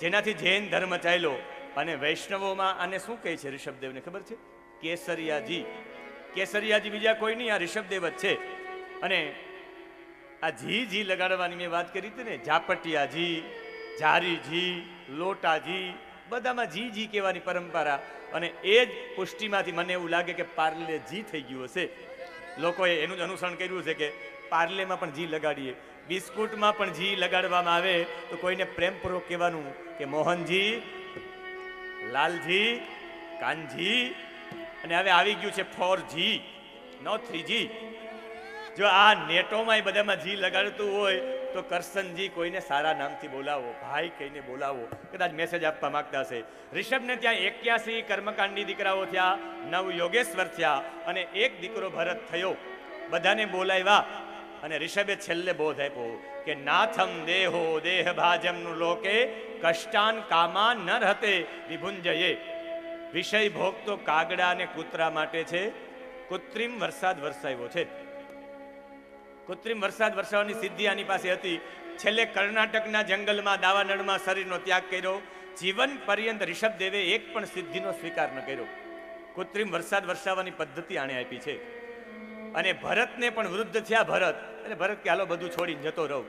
જેનાથી જૈન ધર્મ ચાલ્યો. અને વૈષ્ણવોમાં આને શું કહે છે ઋષભદેવને ખબર છે? કેસરિયાજી. કેસરિયાજી બીજા કોઈ નહીં, આ ઋષભદેવ જ છે. અને આ જી લગાડવાની મેં વાત કરી હતી ને, ઝાપટિયાજી, જારીજી, લોટાજી, બધામાં જી કહેવાની પરંપરા. અને એ જ પુષ્ટિમાંથી મને એવું લાગે કે પાર્લે જી થઈ ગયું હશે. લોકોએ એનું જ અનુસરણ કર્યું છે કે પાર્લેમાં પણ જી લગાડીએ, બિસ્કુટમાં પણ જી લગાડવામાં આવે તો કોઈને પ્રેમપૂર્વક કહેવાનું કે મોહનજી, લાલજી, કાનજી. અને હવે આવી ગયું છે 4G, નો 3G. જો આ નેટોમાં એ બધામાં જી લગાડતું હોય તો કરશનજી કોઈને સારા નામથી બોલાવો, ભાઈ કહીને બોલાવો. કદાચ મેસેજ આપવા માંગતા હશે. ઋષભને ત્યાં 81 કર્મકાંડી દીકરાઓ થયા, 9 યોગેશ્વર થયા અને 1 દીકરો ભરત થયો. બધાને બોલાવ્યા. અને ઋષભે છેલ્લે બોધ આપ્યો કે નાથમ દેહો દેહ ભાજમનું લોકે કષ્ટાન કામાન ન રહતે વિભુંજયે. વિષય ભોગ તો કાગડા અને કૂતરા માટે છે. કૃત્રિમ વરસાદ વરસાવ્યો છે. કૃત્રિમ વરસાદ વરસાવવાની સિદ્ધિ આની પાસે હતી. છેલ્લે કર્ણાટકના જંગલમાં દાવાનળમાં શરીરનો ત્યાગ કર્યો. જીવન પર્યંત ઋષભદેવે એક પણ સિદ્ધિનો સ્વીકાર ન કર્યો. કૃત્રિમ વરસાદ વરસાવવાની પદ્ધતિ આણે આપી છે. અને ભરતને પણ વૃદ્ધ થયા. ભરત કે હાલો બધું છોડીને જતો રહું.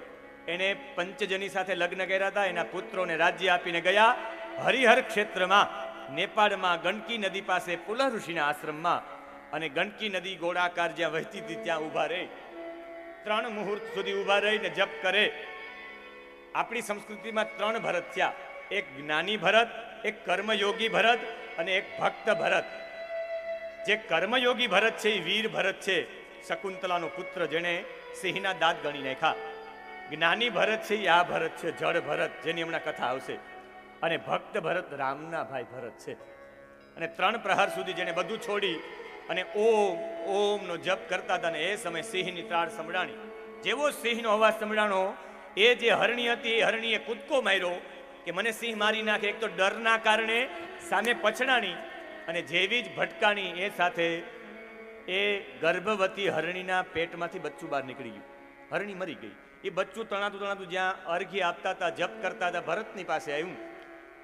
એને પંચજની સાથે લગ્ન કર્યા હતા. એના પુત્રોને રાજ્ય આપીને ગયા હરિહર ક્ષેત્રમાં, નેપાળમાં ગંડકી નદી પાસે પુલહ ઋષિના આશ્રમમાં. અને ગંડકી નદી ગોળાકાર જ્યાં વહેતી હતી ત્યાં ઊભા રહી 3 મુહૂર્ત સુધી ઊભા રહીને જપ કરે. આપણી સંસ્કૃતિમાં 3 ભરત થયા. એક જ્ઞાની ભરત, એક કર્મયોગી ભરત અને એક ભક્ત ભરત. જે કર્મયોગી ભરત છે એ વીર ભરત છે, શકુંતલાનો પુત્ર, જેને સિંહના દાંત ગણી નાખ્યા. જ્ઞાની ભરત છે એ આ ભરત છે, જળ ભરત, જેની હમણાં કથા આવશે. અને ભક્ત ભરત રામના ભાઈ ભરત છે. અને 3 પ્રહર સુધી જેને બધું છોડી અને ઓમ ઓમ નો જપ કરતા હતા. ને એ સમય સિંહની ત્રાળ સંભળાણી. જેવો સિંહનો અવાજ સંભળાણો, એ જે હરણી હતી એ હરણીએ કૂદકો માર્યો કે મને સિંહ મારી નાખે. એક તો ડરના કારણે સામે પછડાણી, અને જેવી જ ભટકાણી એ સાથે એ ગર્ભવતી હરણીના પેટમાંથી બચ્ચું બહાર નીકળી ગયું. હરણી મરી ગઈ. એ બચ્ચું તણાતું જ્યાં અર્ઘ્ય આપતા હતા, જપ કરતા હતા, ભરતની પાસે આવ્યું.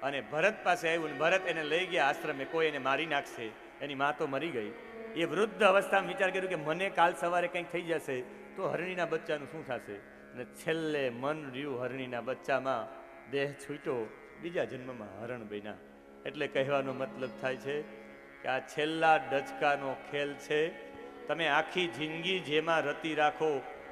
અને ભરત પાસે આવ્યું. ભરત એને લઈ ગયા આશ્રમે. કોઈ એને મારી નાખશે, એની મા તો મરી ગઈ. એ વૃદ્ધ અવસ્થામાં વિચાર કર્યું કે મને કાલ સવારે કંઈક થઈ જશે તો હરણીના બચ્ચાનું શું થશે? અને છેલ્લે મન રહ્યું હરણીના બચ્ચામાં, દેહ છૂટ્યો, બીજા જન્મમાં હરણ બન્યા. એટલે કહેવાનો મતલબ થાય છે કે આ છેલ્લા ડચકાનો ખેલ છે. તમે આખી જિંદગી જેમાં રતી રાખો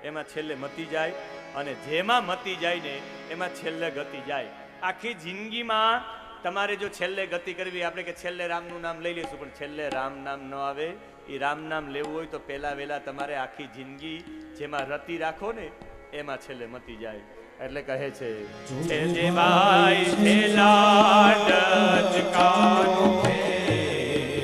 એમાં છેલ્લે મતી જાય, અને જેમાં મતી જાય ને એમાં છેલ્લે ગતિ જાય. આખી જિંદગીમાં તમારે જો છેલ્લે ગતિ કરવી, આપણે કે છેલ્લે રામનું નામ લઈ લઈશું, પણ છેલ્લે રામ નામ ન આવે. એ રામ નામ લેવું હોય તો પહેલા વહેલા તમારે આખી જિંદગી જેમાં રતી રાખો ને એમાં છેલ્લે મતી જાય. એટલે કહે છે છેલ્લે ભાઈ છેલ્લા ડચકાનો ખેલ,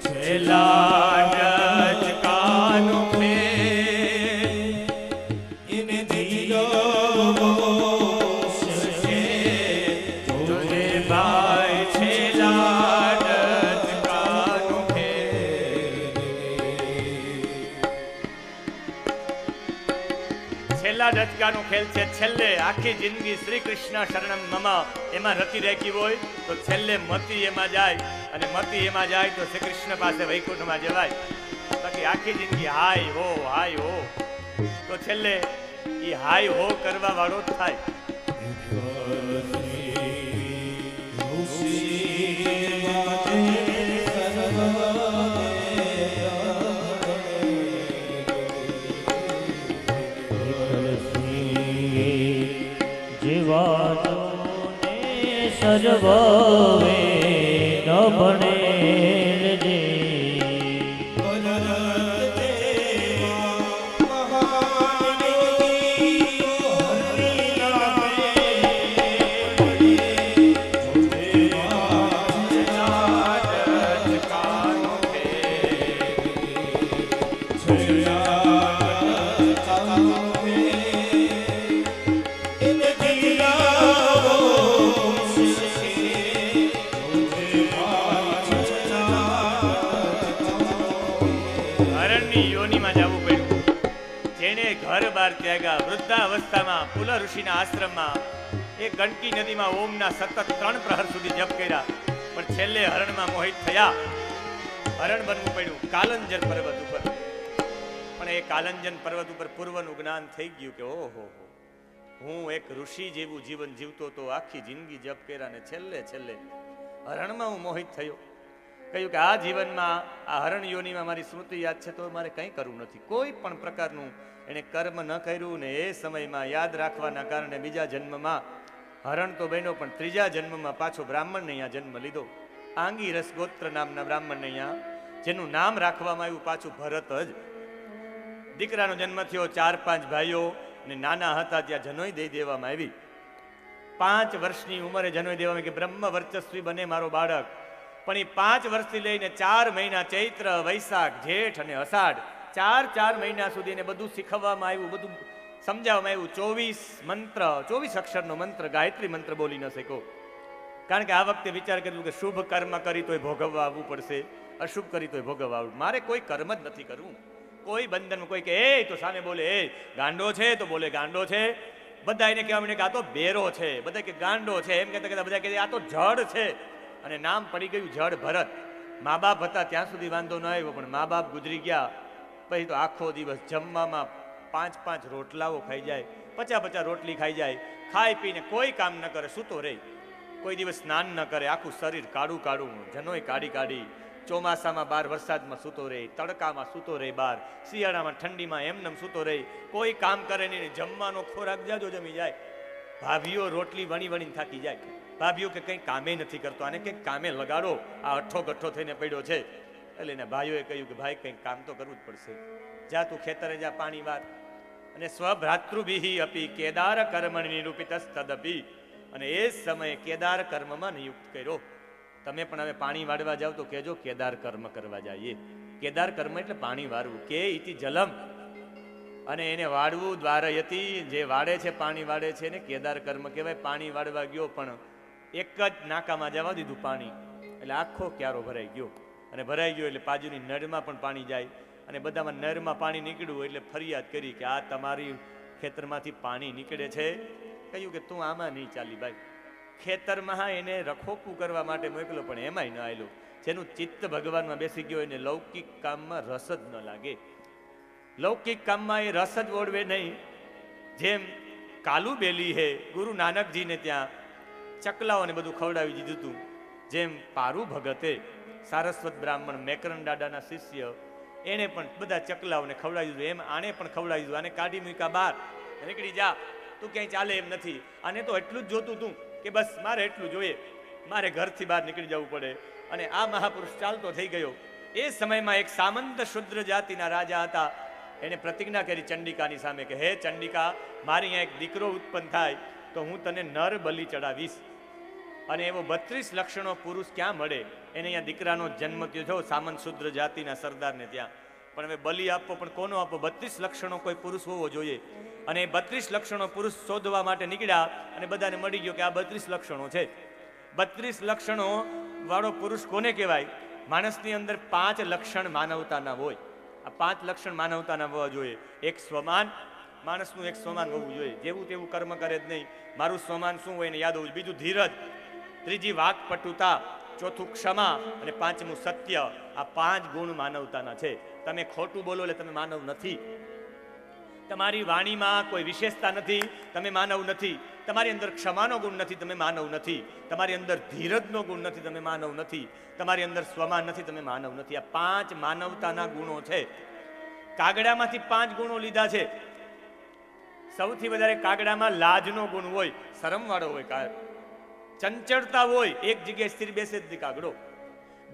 છેલ્લા ડચકાનો ખેલ, એને ધીરો જોજે ભાઈ છેલ્લા ડચકાનો ખેલ. છેલ્લા ડચકાનો ખેલ છે. છેલ્લે આખી જિંદગી શ્રી કૃષ્ણ શરણમ મમ એમાં રતી રાખી હોય તો છેલ્લે મતી એમાં જાય, અને મતી એમાં જાય તો શ્રી કૃષ્ણ પાસે વૈકુંઠમાં જવાય. બાકી આખી જિંદગી હાય હો તો છેલ્લે એ હાય હો કરવા વાળો જ થાય. જીવાને સર્વે ન ભણે જે વૃદ્ધાવસ્થામાં પુલ ઋષિના આશ્રમમાં એ ગંડકી નદીમાં ઓમના સતત 3 પ્રહર સુધી જપ કર્યા, પણ છેલ્લે હરણમાં મોહિત થયા. હરણ બનવું પડ્યું કાલંજર પર્વત ઉપર. પણ એ કાલંજન પર્વત ઉપર પૂર્વનું જ્ઞાન થઈ ગયું કે ઓહો હું એક ઋષિ જેવું જીવન જીવતો તો, આખી જિંદગી જપ કર્યા ને છેલ્લે હરણમાં હું મોહિત થયો. કહ્યું કે આ જીવનમાં આ હરણ યોનિમાં મારી સ્મૃતિ યાદ છે તો મારે કંઈ કરવું નથી. કોઈ પણ પ્રકારનું એને કર્મ ન કર્યું ને એ સમયમાં યાદ રાખવાના કારણે બીજા જન્મમાં હરણ તો બન્યો, પણ ત્રીજા જન્મમાં પાછો બ્રાહ્મણને અહીંયા જન્મ લીધો. આંગીરસ ગોત્ર નામના બ્રાહ્મણને અહીંયા, જેનું નામ રાખવામાં આવ્યું પાછું ભરત જ. દીકરાનો જન્મ થયો, 4-5 ભાઈઓ, ને નાના હતા ત્યાં જનોઈ દઈ દેવામાં આવી. 5 વર્ષની ઉંમરે જનોઈ દેવામાં કે બ્રહ્મ વર્ચસ્વી બને મારો બાળક. પણ એ 5 વર્ષથી લઈને 4 મહિના ચૈત્ર, વૈશાખ, જેઠ અને અષાઢ 4 મહિના સુધી એને બધું શીખવવામાં આવ્યું, બધું સમજાવવામાં આવ્યું. 24 મંત્ર, 24 અક્ષરનો મંત્ર, ગાયત્રી મંત્ર બોલી ન શક્યો. કારણ કે આ વખતે વિચાર કર્યું કે શુભ કર્મ કરી તોય ભોગવવા આવવું પડશે, અશુભ કરી તોય ભોગવવા આવવું. મારે કોઈ કર્મ જ નથી કરવું. કોઈ બંધન, કોઈ કે એ તો સામે બોલે એ ગાંડો છે તો બોલે ગાંડો છે. બધા એને કહેવા માંડે કે આ તો બેરો છે, બધા કે ગાંડો છે, એમ કહેતા બધા કહે આ તો જડ છે. અને નામ પડી ગયું જડ ભરત. મા બાપ હતા ત્યાં સુધી વાંધો ન આવ્યો, પણ મા બાપ ગુજરી ગયા પછી તો આખો દિવસ જમવામાં 5-5 રોટલાઓ ખાઈ જાય, 50-50 રોટલી ખાઈ જાય, ખાઈ પીને કોઈ કામ ન કરે, સૂતો રહે. કોઈ દિવસ સ્નાન ન કરે, આખું શરીર કાળું, જનોય કાઢી. ચોમાસામાં બહાર વરસાદમાં સૂતો રહે, તડકામાં સૂતો રહે, બહાર શિયાળામાં ઠંડીમાં એમનેમ સૂતો રહે, કોઈ કામ કરે નહીં. જમવાનો ખોરાક જાજો જમી જાય. ભાભીઓ રોટલી વણીને થાકી જાય. ભાભીઓ કે કંઈ કામે નથી કરતો, આને કંઈક કામે લગાડો, આ અઠ્ઠો ગઠ્ઠો થઈને પડ્યો છે. એટલે એના ભાઈઓએ કહ્યું કે ભાઈ કંઈક કામ તો કરવું જ પડશે. જા તું ખેતરે જા, પાણી વાર. અને સ્વભ્રાતૃભિ અપી કેદાર કર્મણિ નિરૂપિતસ્તદપી. અને એ સમયે કેદાર કર્મમાં નિયુક્ત કર્યો. તમે પણ હવે પાણી વાળવા જાવ તો કહેજો કેદાર કર્મ કરવા જઈએ. કેદાર કર્મ એટલે પાણી વાળવું. કે ઇતિ જલમ, અને એને વાળવું દ્વારયતિ, જે વાળે છે પાણી વાળે છે ને કેદાર કર્મ કહેવાય. પાણી વાળવા ગયો પણ એક જ નાકામાં જવા દીધું પાણી, એટલે આખો ક્યારો ભરાઈ ગયો. અને ભરાઈ ગયો એટલે બાજુની નળમાં પણ પાણી જાય. અને બધામાં નળમાં પાણી નીકળ્યું એટલે ફરિયાદ કરી કે આ તમારી ખેતરમાંથી પાણી નીકળે છે. કહ્યું કે તું આમાં નહીં ચાલી ભાઈ. ખેતરમાં એને રખોપું કરવા માટે મોકલો, પણ એમાંય ન આવેલો. જેનું ચિત્ત ભગવાનમાં બેસી ગયો એને લૌકિક કામમાં રસ જ ન લાગે. લૌકિક કામમાં એ રસ જ ઓળવે નહીં. જેમ કાલુબેલી હે ગુરુ નાનકજીને ત્યાં ચકલાઓને બધું ખવડાવી દીધું હતું, જેમ પારુ ભગતે સારસ્વત બ્રાહ્મણ મેકરણ દાદાના શિષ્ય એને પણ બધા ચકલાઓને ખવડાવી દીધું, એમ આને પણ ખવડાવી દીધું. આને કાઢી મૂક્યા બહાર, નીકળી જા, તું ક્યાંય ચાલે એમ નથી. આને તો એટલું જ જોતું તું કે બસ મારે એટલું જોઈએ, મારે ઘરથી બહાર નીકળી જવું પડે. અને આ મહાપુરુષ ચાલતો થઈ ગયો. એ સમયમાં એક સામંત શુદ્ર જાતિના રાજા હતા. એને પ્રતિજ્ઞા કરી ચંડિકાની સામે કે હે ચંડિકા, મારી અહીંયા એક દીકરો ઉત્પન્ન થાય તો હું તને નર બલિ ચડાવીશ. અને એવો 32 લક્ષણો પુરુષ ક્યાં મળે? એને અહીંયા દીકરાનો જન્મ થયો સામંત શુદ્ર જાતિના સરદારને ત્યાં. પણ હવે બલિ આપવો, પણ કોનો આપવો? 32 લક્ષણો કોઈ પુરુષ હોવો જોઈએ. અને 32 લક્ષણો પુરુષ શોધવા માટે નીકળ્યા અને બધાને મળી ગયો કે આ 32 લક્ષણો છે. 32 લક્ષણો વાળો પુરુષ કોને કહેવાય? માણસની અંદર 5 લક્ષણ માનવતાના હોય. આ 5 લક્ષણ માનવતાના હોવા જોઈએ. એક સ્વમાન, માણસનું એક સ્વમાન હોવું જોઈએ, જેવું તેવું કર્મ કરે જ નહીં. મારું સ્વમાન શું હોય એને યાદ હોવું. બીજું ધીરજ, ત્રીજી વાકપટુતા, ચોથું ક્ષમા અને પાંચમું સત્ય. આ 5 ગુણ માનવતાના છે. તમે ખોટું બોલો એટલે તમે માનવ નથી. તમારી વાણીમાં કોઈ વિશેષતા નથી, તમે માનવ નથી. તમારી અંદર ક્ષમાનો ગુણ નથી, તમે માનવ નથી. તમારી અંદર ધીરજનો ગુણ નથી, તમે માનવ નથી. તમારી અંદર સ્વમાન નથી, તમે માનવ નથી. આ 5 માનવતાના ગુણો છે. કાગડામાંથી 5 ગુણો લીધા છે. સૌથી વધારે કાગડામાં લાજનો ગુણ હોય, શરમવાળો હોય, ચંચળતા હોય, એક જગ્યાએ સ્થિર બેસે જ કાગડો.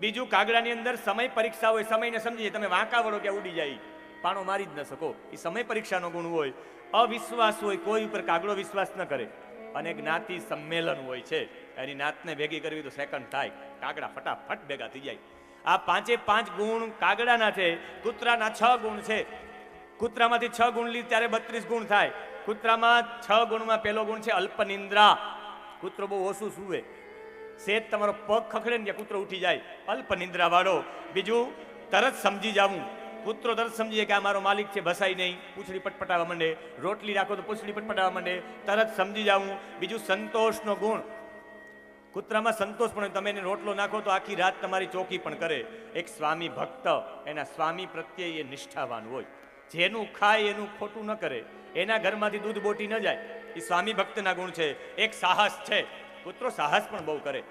બીજું, કાગડાની અંદર સમય પરીક્ષા હોય, સમયને સમજીએ. તમે વાંકા વળો કે ઉડી જાય, પાણો મારી જ ન શકો. એ સમય પરીક્ષાનો ગુણ હોય. અવિશ્વાસ હોય, કોઈ ઉપર કાગડો વિશ્વાસ ન કરે. અને જ્ઞાતિ સંમેલન હોય છે, એની નાતને ભેગી કરવી તો સેકન્ડ થાય, કાગડા ફટાફટ ભેગા થઈ જાય. આ 5 ગુણ કાગડાના છે. કૂતરાના 6 ગુણ છે. કૂતરામાંથી 6 ગુણ લી ત્યારે 32 ગુણ થાય. કૂતરામાં 6 ગુણમાં પહેલો ગુણ છે અલ્પનિંદ્રા. કૂતરો બહુ ઓછું સૂવે, સેજ તમારો પગ ખખડે ને કૂતરો ઉઠી જાય, અલ્પનિંદ્રા વાળો. બીજું, તરત સમજી જવું. કૂતરો તરત સમજીએ કે આ મારો માલિક છે, ભસાઈ નહીં, પૂંછડી પટપટાવા માંડે. રોટલી રાખો તો પૂંછડી પટપટાવા માંડે, તરત સમજી જવું. બીજું, સંતોષનો ગુણ. કૂતરામાં સંતોષ પણ, તમે એને રોટલો નાખો તો આખી રાત તમારી ચોકી પણ કરે. એક સ્વામી ભક્ત, એના સ્વામી પ્રત્યે એ નિષ્ઠાવાન હોય. જેનું ખાય એનું ખોટું ન કરે, એના ઘરમાંથી દૂધ બોટી ન જાય. એ સ્વામી ભક્તના ગુણ છે. એક સાહસ છે. કૂતરો સાહસ પણ બહુ કરે.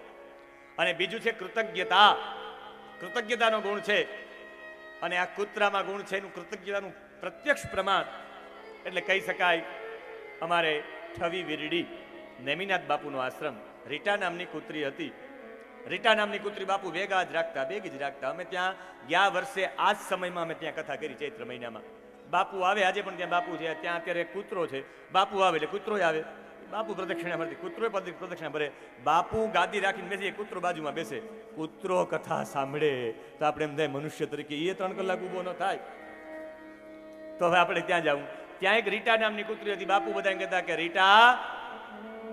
અને બીજું છે કૃતજ્ઞતા. કૃતજ્ઞતાનો ગુણ છે. અને આ કૂતરામાં ગુણ છે એનું કૃતજ્ઞતાનું પ્રત્યક્ષ પ્રમાણ. એટલે કહી શકાય, અમારે ઠવી વિરડી નેમિનાથ બાપુનો આશ્રમ, રીટા નામની કૂતરી હતી. રીટા નામની કૂતરી બાપુ ભેગી જ રાખતા. અમે ત્યાં ગયા વર્ષે આ જ સમયમાં અમે ત્યાં કથા કરી, ચૈત્ર મહિનામાં. બાપુ આવે, આજે પણ ત્યાં બાપુ છે. ત્યાં અત્યારે કૂતરો છે. બાપુ આવે એટલે કૂતરો આવે. બાપુ પ્રદક્ષિણા ભરતી, કૂતરો પ્રદક્ષિણા ભરે. બાપુ ગાદી રાખીને બેસી, કૂતરો બાજુમાં બેસે. કૂતરો કથા સાંભળે તો આપણે એમ થાય મનુષ્ય તરીકે એ 3 કલાક ઉભો ન થાય. તો હવે આપણે ત્યાં જવું. ત્યાં એક રીટા નામની કૂતરી હતી. બાપુ બધાને કહેતા કે રીટા,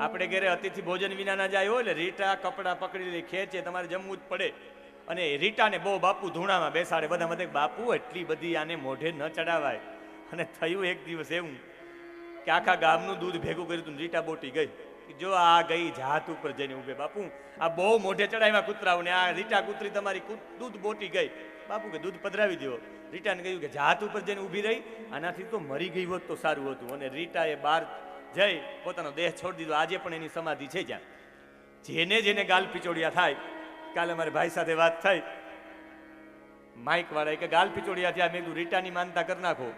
આપણે ઘરે અતિથિ ભોજન વિના ના જાય હોય, એટલે રીટા કપડા પકડી ખેંચે, તમારે જમવું જ પડે. અને રીટાને બહુ બાપુ ધૂણામાં બેસાડે. બધા બધે બાપુ એટલી બધી આને મોઢે ન ચડાવાય. અને થયું એક દિવસ એવું કે આખા ગામનું દૂધ ભેગું કર્યું હતું, રીટા બોટી ગઈ. જો આ ગઈ જાત ઉપર જઈને ઉભે. બાપુ, આ બહુ મોઢે ચડાવ્યા કૂતરાઓને, આ રીટા કૂતરી તમારી દૂધ બોટી ગઈ. બાપુ કે દૂધ પધરાવી દો. રીટાને કહ્યું કે જાત ઉપર જઈને ઊભી રહી, આનાથી તો મરી ગઈ હોત તો સારું હતું. અને રીટાએ બહાર જઈ પોતાનો દેહ છોડી દીધો. આજે પણ એની સમાધિ છે જ્યાં. જેને ગાલ પિચોડિયા થાય, કાલે અમારે ભાઈ સાથે વાત થઈ, માઇક વાળા કે ગાલ પિચોડિયા થયા. મેં કીધું રીટાની માનતા કરી નાખો.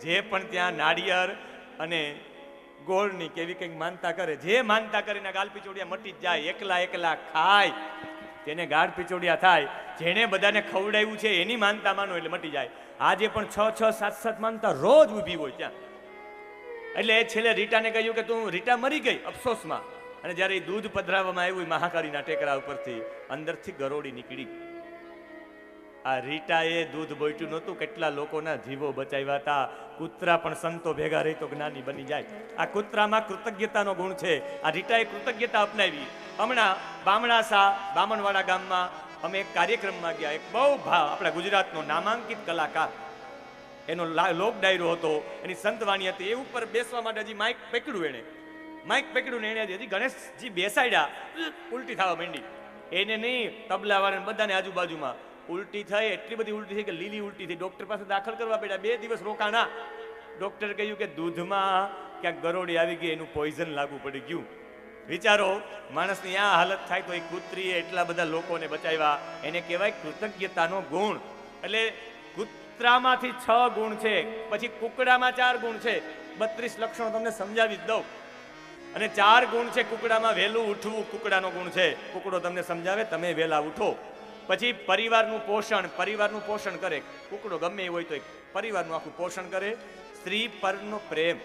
જે પણ ત્યાં નાળિયેર અને ગોળની કેવી કંઈક માનતા કરે, જે માનતા કરીને ગાલ પિચોડિયા મટી જ જાય. એકલા ખાય તેને ગાળ પિચોડિયા થાય. જેને બધાને ખવડાવ્યું છે એની માનતા માનો એટલે મટી જાય. આજે પણ 6, 7 માનતા રોજ ઊભી હોય ત્યાં. એટલે એ છેલ્લે રીટાને કહ્યું કે તું, રીટા મરી ગઈ અફસોસમાં. અને જ્યારે એ દૂધ પધરાવવામાં આવ્યું મહાકાળીના ટેકરા ઉપરથી, અંદરથી ગરોળી નીકળી. આ રીટાએ દૂધ બોટ્યું નહોતું, કેટલા લોકોના જીવો બચાવ્યા હતા. કૂતરા પણ સંતો ભેગા રહી તો જ્ઞાની બની જાય. આ કૂતરામાં કૃતજ્ઞતાનો ગુણ છે. આ રીટાએ કૃતજ્ઞતા અપનાવી. હમણાં બામણવાડા ગામમાં અમે એક કાર્યક્રમમાં ગયા. એક બહુ આપણા ગુજરાતનો નામાંકિત કલાકાર, એનો લોક ડાયરો હતો, એની સંતવાણી હતી. એ ઉપર બેસવા માટે હજી માઇક પકડ્યું. એને હજી ગણેશજી બેસાડ્યા, ઉલટી થવા માંડી. એને નહીં, તબલાવાળાને બધાને આજુબાજુમાં ઉલટી થઈ, એટલી બધી ઉલટી થઈ કે લીલી ઉલટી થઈ. ડોક્ટર પાસે દાખલ કરવા પડ્યા, 2 દિવસ રોકાણા. ડોક્ટરે કહ્યું કે દૂધમાં ક્યાંક ગરોળી આવી ગઈ, એનું પોઈઝન લાગુ પડી ગયું. વિચારો, માણસની આ હાલત થાય તો એ કૂતરીએ એટલા બધા લોકોને બચાવ્યા. એને કહેવાય કૃતજ્ઞતાનો ગુણ. એટલે કૂતરામાંથી 6 ગુણ છે, પછી કુકડામાં 4 ગુણ છે. 32 લક્ષણો તમને સમજાવી જ દઉં. અને 4 ગુણ છે કુકડામાં. વહેલું ઉઠવું કુકડાનો ગુણ છે. કુકડો તમને સમજાવે, તમે વહેલા ઉઠો. પછી પરિવારનું પોષણ કરે. કુકડો ગમે એ હોય તો પરિવારનું આખું પોષણ કરે. સ્ત્રી પરનો પ્રેમ,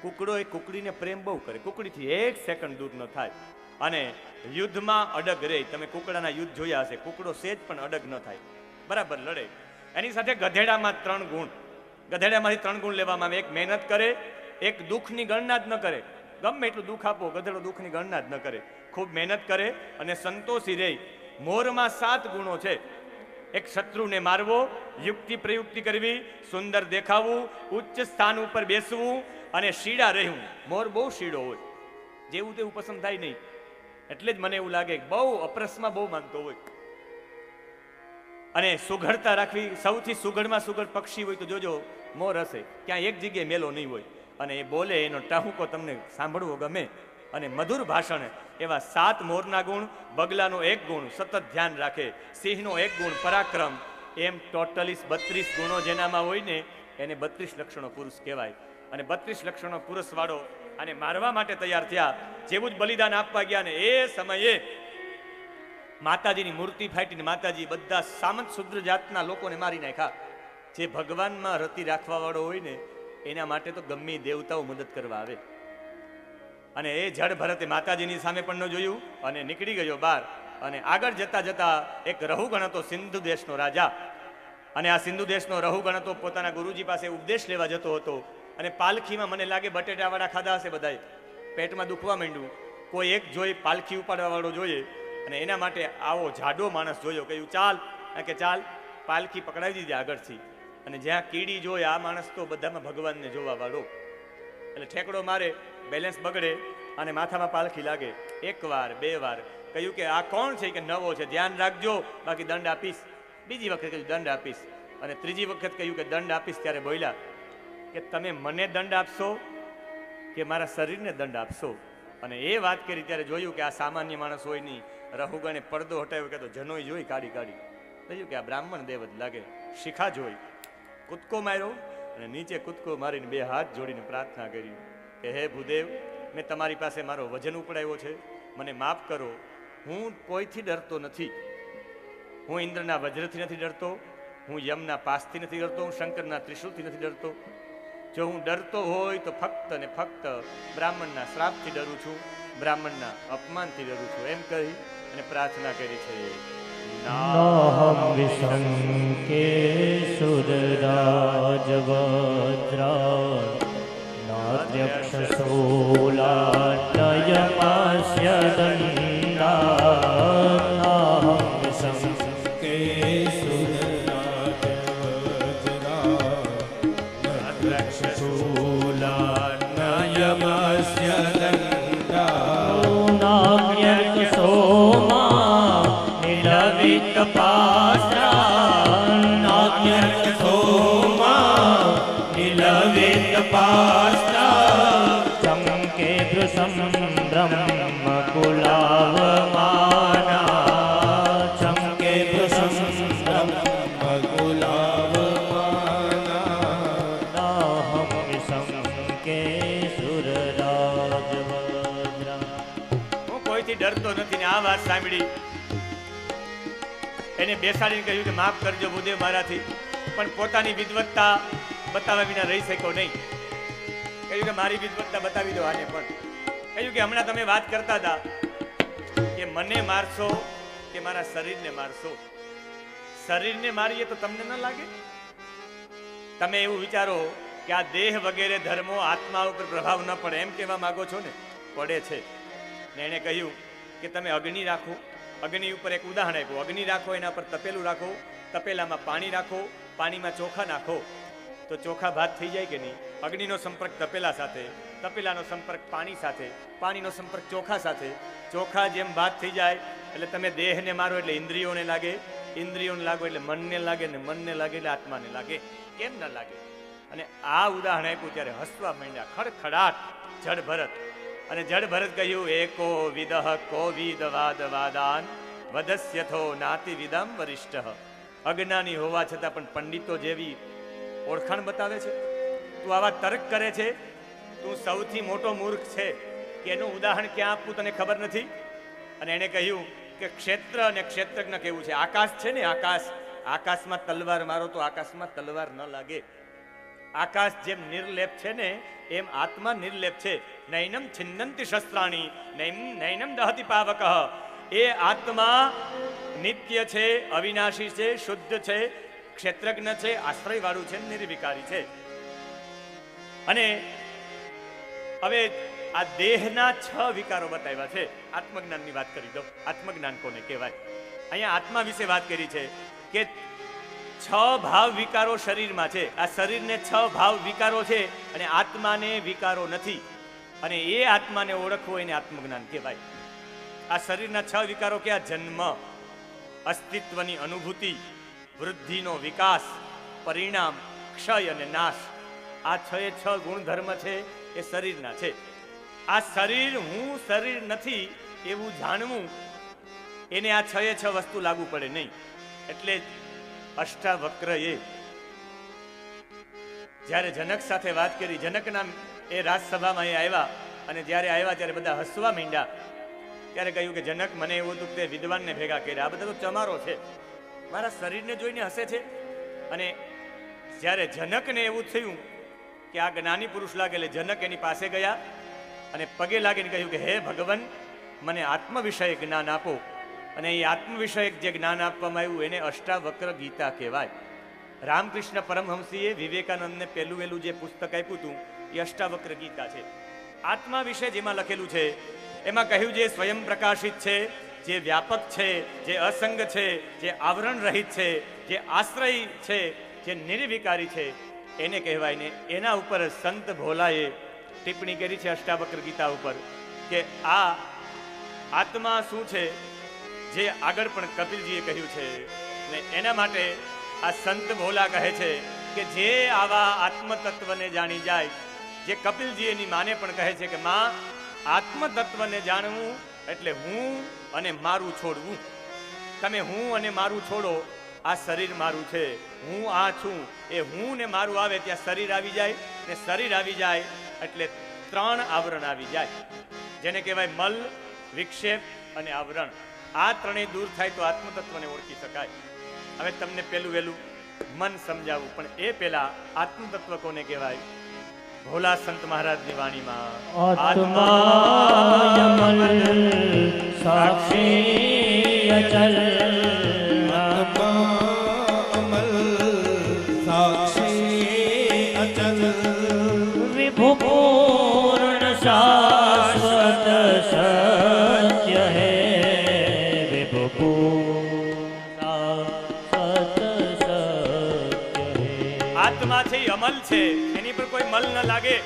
કુકડો એ કુકડીને પ્રેમ બહુ કરે. કુકડીથી 1 સેકન્ડ દૂર ન થાય. અને યુદ્ધમાં અડગ રહે. તમે કુકડાના યુદ્ધ જોયા હશે, કુકડો સેજ પણ અડગ ન થાય, બરાબર લડે. એની સાથે ગધેડામાં 3 ગુણ. ગધેડામાંથી 3 ગુણ લેવામાં આવે. 1 મહેનત કરે, 1 દુઃખની ગણના જ ન કરે. ગમે એટલું દુઃખ આપો, ગધેડો દુઃખની ગણના જ ન કરે. ખૂબ મહેનત કરે અને સંતોષી રહે. મોરમાં 7 ગુણો છે. 1 શત્રુને મારવો, યુક્તિ પ્રયુક્તિ કરવી, સુંદર દેખાવું, ઉચ્ચ સ્થાન ઉપર બેસવું અને શીડા રહેવું. મોર બહુ શીડો હોય, જેવું તેવું પસંદ થાય નહીં. એટલે જ મને એવું લાગે બહુ અપરસમાં બહુ માનતો હોય. અને સુઘડતા રાખવી. સૌથી સુઘડમાં સુઘડ પક્ષી હોય તો જોજો મોર હશે, ક્યાં એક જગ્યાએ મેલો નહીં હોય. અને એ બોલે, એનો ટહુકો તમને સાંભળવો ગમે. અને મધુર ભાષણ. એવા 7 મોરના ગુણ. બગલાનો 1 ગુણ સતત ધ્યાન રાખે. સિંહનો 1 ગુણ પરાક્રમ. એમ ટોટલી 32 ગુણો જેનામાં હોય ને એને 32 લક્ષણો પુરુષ કહેવાય. અને 32 લક્ષણો પુરુષ વાળો અને મારવા માટે તૈયાર થયા. જેવું જ બલિદાન આપવા ગયા ને એ સમયે માતાજીની મૂર્તિ ફાટીને માતાજી બધા સામંત શુદ્ર જાતના લોકોને મારી નાખ્યા. જે ભગવાનમાં રતિ રાખવા વાળો હોય ને એના માટે તો ગમે દેવતાઓ મદદ કરવા આવે. અને એ જડ ભરતે માતાજીની સામે પણ ન જોયું અને નીકળી ગયો બહાર. અને આગળ જતા જતા એક રહુગણ હતો, સિંધુ દેશનો રાજા. અને આ સિંધુ દેશનો રહુગણ હતો, પોતાના ગુરુજી પાસે ઉપદેશ લેવા જતો હતો. અને પાલખીમાં મને લાગે બટેટાવાળા ખાધા હશે બધાએ, પેટમાં દુખવા માંડ્યું. કોઈ એક જોઈ પાલખી ઉપાડવા વાળો જોઈએ અને એના માટે આવો જાડો માણસ જોયો. કહ્યું ચાલ, કે ચાલ. પાલખી પકડાવી દીધી આગળથી. અને જ્યાં કીડી જોઈ, આ માણસ તો બધામાં ભગવાનને જોવા વાળો. એટલે ઠેકડો મારે, બેલેન્સ બગડે અને માથામાં પાલખી લાગે. 1 વાર 2 વાર કહ્યું કે આ કોણ છે? કે નવો છે, ધ્યાન રાખજો બાકી દંડ આપીશ. બીજી વખત કહ્યું દંડ આપીશ. અને ત્રીજી વખત કહ્યું કે દંડ આપીશ. ત્યારે બોલ્યા કે તમે મને દંડ આપશો કે મારા શરીરને દંડ આપશો? અને એ વાત કરી ત્યારે જોયું કે આ સામાન્ય માણસ હોય નહીં. રહુગણે પડદો હટાવ્યો કે તો જનોઈ જોઈ કાઢી. કહ્યું કે આ બ્રાહ્મણ દેવ જ લાગે. શિખા જોઈ, કૂદકો માર્યો અને નીચે કૂદકો મારીને 2 હાથ જોડીને પ્રાર્થના કરી કે હે ભૂદેવ, મેં તમારી પાસે મારો વજન ઉપડાવ્યો છે, મને માફ કરો. હું કોઈથી ડરતો નથી. હું ઇન્દ્રના વજ્રથી નથી ડરતો, હું યમના પાસથી નથી ડરતો, હું શંકરના ત્રિશુલથી નથી ડરતો. જો હું ડરતો હોય તો ફક્ત ને ફક્ત બ્રાહ્મણના શ્રાપથી ડરું છું, બ્રાહ્મણના અપમાનથી ડરું છું. એમ કહી અને પ્રાર્થના કરી છે. નાહમ વિશંકે સુરરાજવજ્રા નાદ્યક્ષશૂલાનયમાસ્ય દંડા. નાહમ વિશંકે નાદ્યક્ષશૂલાનયમાસ્ય દંડા. નાગ્યર્કસોમા ચમકે ભૃશમ બ્રહ્મકુલાવમાના. ચમકે ભૃશમ બ્રહ્મકુલાવમાના. નાહમ વિશંકે સુરરાજવજ્રા. હું કોઈથી ડરતો નથી. ને આ વાત સાંભળી એને બેસાડીને કહ્યું કે માફ કરજો ભૂદેવ મારાથી. પણ પોતાની વિદવત્તા બતાવ્યા વિના રહી શક્યો નહીં. કહ્યું કે મારી વિદવત્તા બતાવી દો આને પણ. કહ્યું કે હમણાં તમે વાત કરતા હતા કે મને મારશો કે મારા શરીરને મારશો. શરીરને મારીએ તો તમને ન લાગે? તમે એવું વિચારો કે આ દેહ વગેરે ધર્મો આત્મા ઉપર પ્રભાવ ન પડે એમ કહેવા માંગો છો ને? પડે છે. ને એણે કહ્યું કે તમે અગ્નિ રાખો. અગ્નિ ઉપર એક ઉદાહરણ આપ્યું. અગ્નિ રાખો, એના પર તપેલું રાખો, તપેલામાં પાણી રાખો, પાણીમાં ચોખા નાખો તો ચોખા ભાત થઈ જાય કે નહીં? અગ્નિનો સંપર્ક તપેલા સાથે, તપેલાનો સંપર્ક પાણી સાથે, પાણીનો સંપર્ક ચોખા સાથે, ચોખા જેમ ભાત થઈ જાય એટલે તમે દેહને મારો એટલે ઇન્દ્રિયોને લાગે, ઇન્દ્રિયોને લાગો એટલે મનને લાગે, ને મનને લાગે એટલે આત્માને લાગે. કેમ ન લાગે? અને આ ઉદાહરણ આપ્યું ત્યારે હસવા માંડ્યા ખડખડાટ જડ ભરત. અને જડ ભરત કહ્યું, એકો વિદહ કોવિદ વાદ વાદાન વદસ્યથો નાતિ વિદમ વરિષ્ઠ. અજ્ઞાની હોવા છતાં પણ પંડિતો જેવી ઓળખાણ બતાવે છે. તું આવા તર્ક કરે છે, તું સૌથી મોટો મૂર્ખ છે કે એનું ઉદાહરણ ક્યાં આપવું તને ખબર નથી. અને એને કહ્યું કે ક્ષેત્ર અને ક્ષેત્રજ્ઞ કેવું છે. આકાશ છે ને, આકાશ, આકાશમાં તલવાર મારો તો આકાશમાં તલવાર ન લાગે. આકાશ જેમ નિર્લેપ છે ને એમ આત્મા નિર્લેપ છે. નૈનમ છિન્નંતિ શસ્ત્રાણી નૈનમ દહતિ પાવકઃ. એ આત્મા નિત્ય છે, અવિનાશી છે, શુદ્ધ છે, ક્ષેત્રજ્ઞ છે, આશ્રયવાળું છે, નિર્વિકારી છે. અને હવે આ દેહના 6 વિકારો બતાવ્યા છે. આત્મજ્ઞાનની વાત કરી દો. આત્મજ્ઞાન કોને કહેવાય? અહીંયા આત્મા વિશે વાત કરી છે કે 6 ભાવ વિકારો શરીરમાં છે. આ શરીરને 6 ભાવ વિકારો છે અને આત્માને વિકારો નથી. અને એ આત્માને ઓળખવો એને આત્મજ્ઞાન કહેવાય. આ શરીરના 6 વિકારો કયા? જન્મ, અસ્તિત્વની અનુભૂતિ, વૃદ્ધિનો વિકાસ, પરિણામ, ક્ષય અને નાશ. આ 6 ગુણધર્મ છે એ શરીરના છે. આ શરીર હું શરીર નથી એવું જાણવું, એને આ 6 વસ્તુ લાગુ પડે નહીં. એટલે અષ્ટાવક્ર એ જ્યારે જનક સાથે વાત કરી, જનકના એ રાજસભામાં એ આવ્યા અને જ્યારે આવ્યા ત્યારે બધા હસવા માંડ્યા. ત્યારે કહ્યું કે જનક, મને એવું હતું કે વિદ્વાનને ભેગા કર્યા, આ બધા તો ચમારો છે, મારા શરીરને જોઈને હસે છે. અને જ્યારે જનકને એવું થયું કે આ જ્ઞાની પુરુષ લાગે એટલે જનક એની પાસે ગયા અને પગે લાગીને કહ્યું કે હે ભગવાન, મને આત્મ વિષયક જ્ઞાન આપો. અને એ આત્મ વિષયક જે જ્ઞાન આપવામાં આવ્યું એને અષ્ટાવક્ર ગીતા કહેવાય. રામકૃષ્ણ પરમહંસીએ વિવેકાનંદને પહેલું જે પુસ્તક આપ્યું હતું એ અષ્ટાવક્ર ગીતા છે. આત્મા વિશે જેમાં લખેલું છે એમાં કહ્યું જે સ્વયં પ્રકાશિત છે, જે વ્યાપક છે, જે અસંગ છે, જે આવરણ રહિત છે, જે આશ્રય છે, જે નિર્વિકારી છે, એને કહેવાય. ને એના ઉપર સંત ભોલાએ ટિપ્પણી કરી છે અષ્ટાવક્ર ગીતા ઉપર કે આ આત્મા શું છે, જે આગળ પણ કપિલજીએ કહ્યું છે. ને એના માટે આ સંત ભોલા કહે છે કે જે આવા આત્મતત્વને જાણી જાય, જે કપિલજી એની માને પણ કહે છે કે માં, આત્મતત્વને જાણવું એટલે હું અને મારું છોડવું. તમે હું અને મારું છોડો, આ શરીર મારું છે, હું આ છું. એ હું ને મારું આવે ત્યાં શરીર આવી જાય, ને શરીર આવી જાય એટલે 3 આવરણ આવી જાય, જેને કહેવાય મલ, વિક્ષેપ અને આવરણ. આ 3 દૂર થાય તો આત્મતત્વને ઓળખી શકાય. હવે તમને પેલું મન સમજાવું, પણ એ પહેલા આત્મતત્વ કોને કહેવાય? ભોલા સંત મહારાજની વાણીમાં આત્માયમલ સાક્ષી અચલ, આત્માઅમલ સાક્ષી અચલ, વિભુ પૂર્ણ શાશ્વત સત્ય હે, વિભુ પૂર્ણ શાશ્વત સત્ય હે. આત્મા છે એ અમલ છે, એની પર કોઈ મલ ન લાગે.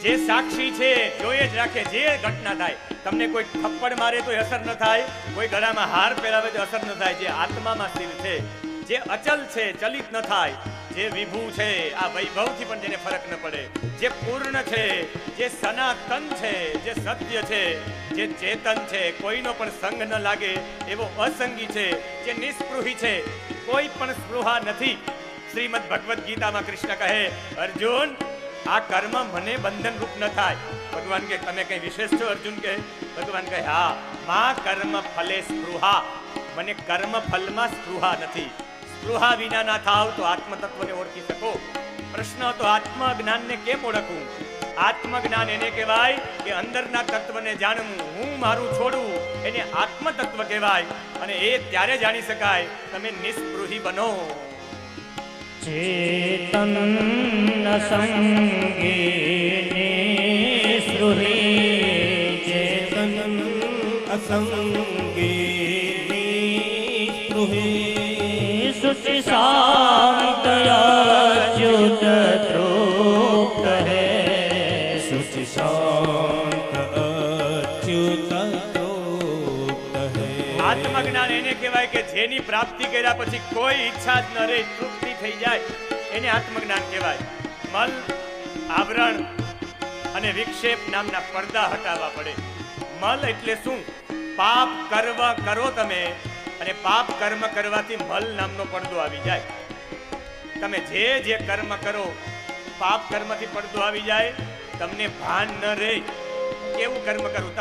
જે સાક્ષી છે જોઈએ જ રાખે. જે ઘટના થાય, તમને કોઈ થપ્પડ મારે તો અસર ન થાય, કોઈ ગળામાં હાર પહેરાવે તો અસર ન થાય. જે આત્મામાં સ્થિર છે, જે અચલ છે, ચલિત ન થાય, જે વિભુ છે, આ વૈભવથી પણ જેને ફરક ન પડે, જે પૂર્ણ છે, જે સનાતન છે, જે સત્ય છે, જે ચેતન છે, કોઈનો પણ સંગ ન લાગે એવો અસંગી છે, જે નિસ્પૃહી છે, કોઈ પણ સ્પૃહા નથી. શ્રીમદ ભગવદ્ ગીતામાં કૃષ્ણ કહે, અર્જુન, આ કર્મ મને બંધન રૂપ ન થાય. ભગવાન કે તમે કઈ વિશેષ છો અર્જુન? કે ભગવાન કહે હા, મા કર્મ ફલે સ્પૃહા, મને કર્મ ફલમાં સ્પૃહા નથી. સ્પૃહા વિના ના થાવ તો આત્મતત્વને ઓળખી શકો. પ્રશ્ન તો આત્મજ્ઞાનને કેમ ઓળખવું? આત્મજ્ઞાન એને કહેવાય કે અંદરના તત્વને જાણવું, હું મારું છોડવું, એને આત્મતત્વ કહેવાય. અને એ ત્યારે જાણી શકાય તમે નિસ્પૃહી બનો. ચેતન સંગી નિસ્પૃહી, ચેતન અસંગી નિસ્પૃહી, શુચિ શાંત અચ્યુત તૃપ્ત હે, શુચિ શાંત અચ્યુત તૃપ્ત હે. આત્મજ્ઞાન એને કહેવાય કે જેની પ્રાપ્તિ કર્યા પછી કોઈ ઈચ્છા જ ન રહે, તૃપ્તિ થઈ જાય, એને આત્મજ્ઞાન કહેવાય. મલ, આવરણ અને વિક્ષેપ નામના પડદા હટાવવા પડે. મલ એટલે શું? પાપ કર્મ કરો તમે, અને પાપ કર્મ કરવાથી મલ નામનો પડદો આવી જાય. તમે જે કર્મ કરો, પાપ કર્મથી પડદો આવી જાય, તમને ભાન ન રહે કેવું કર્મ કરું.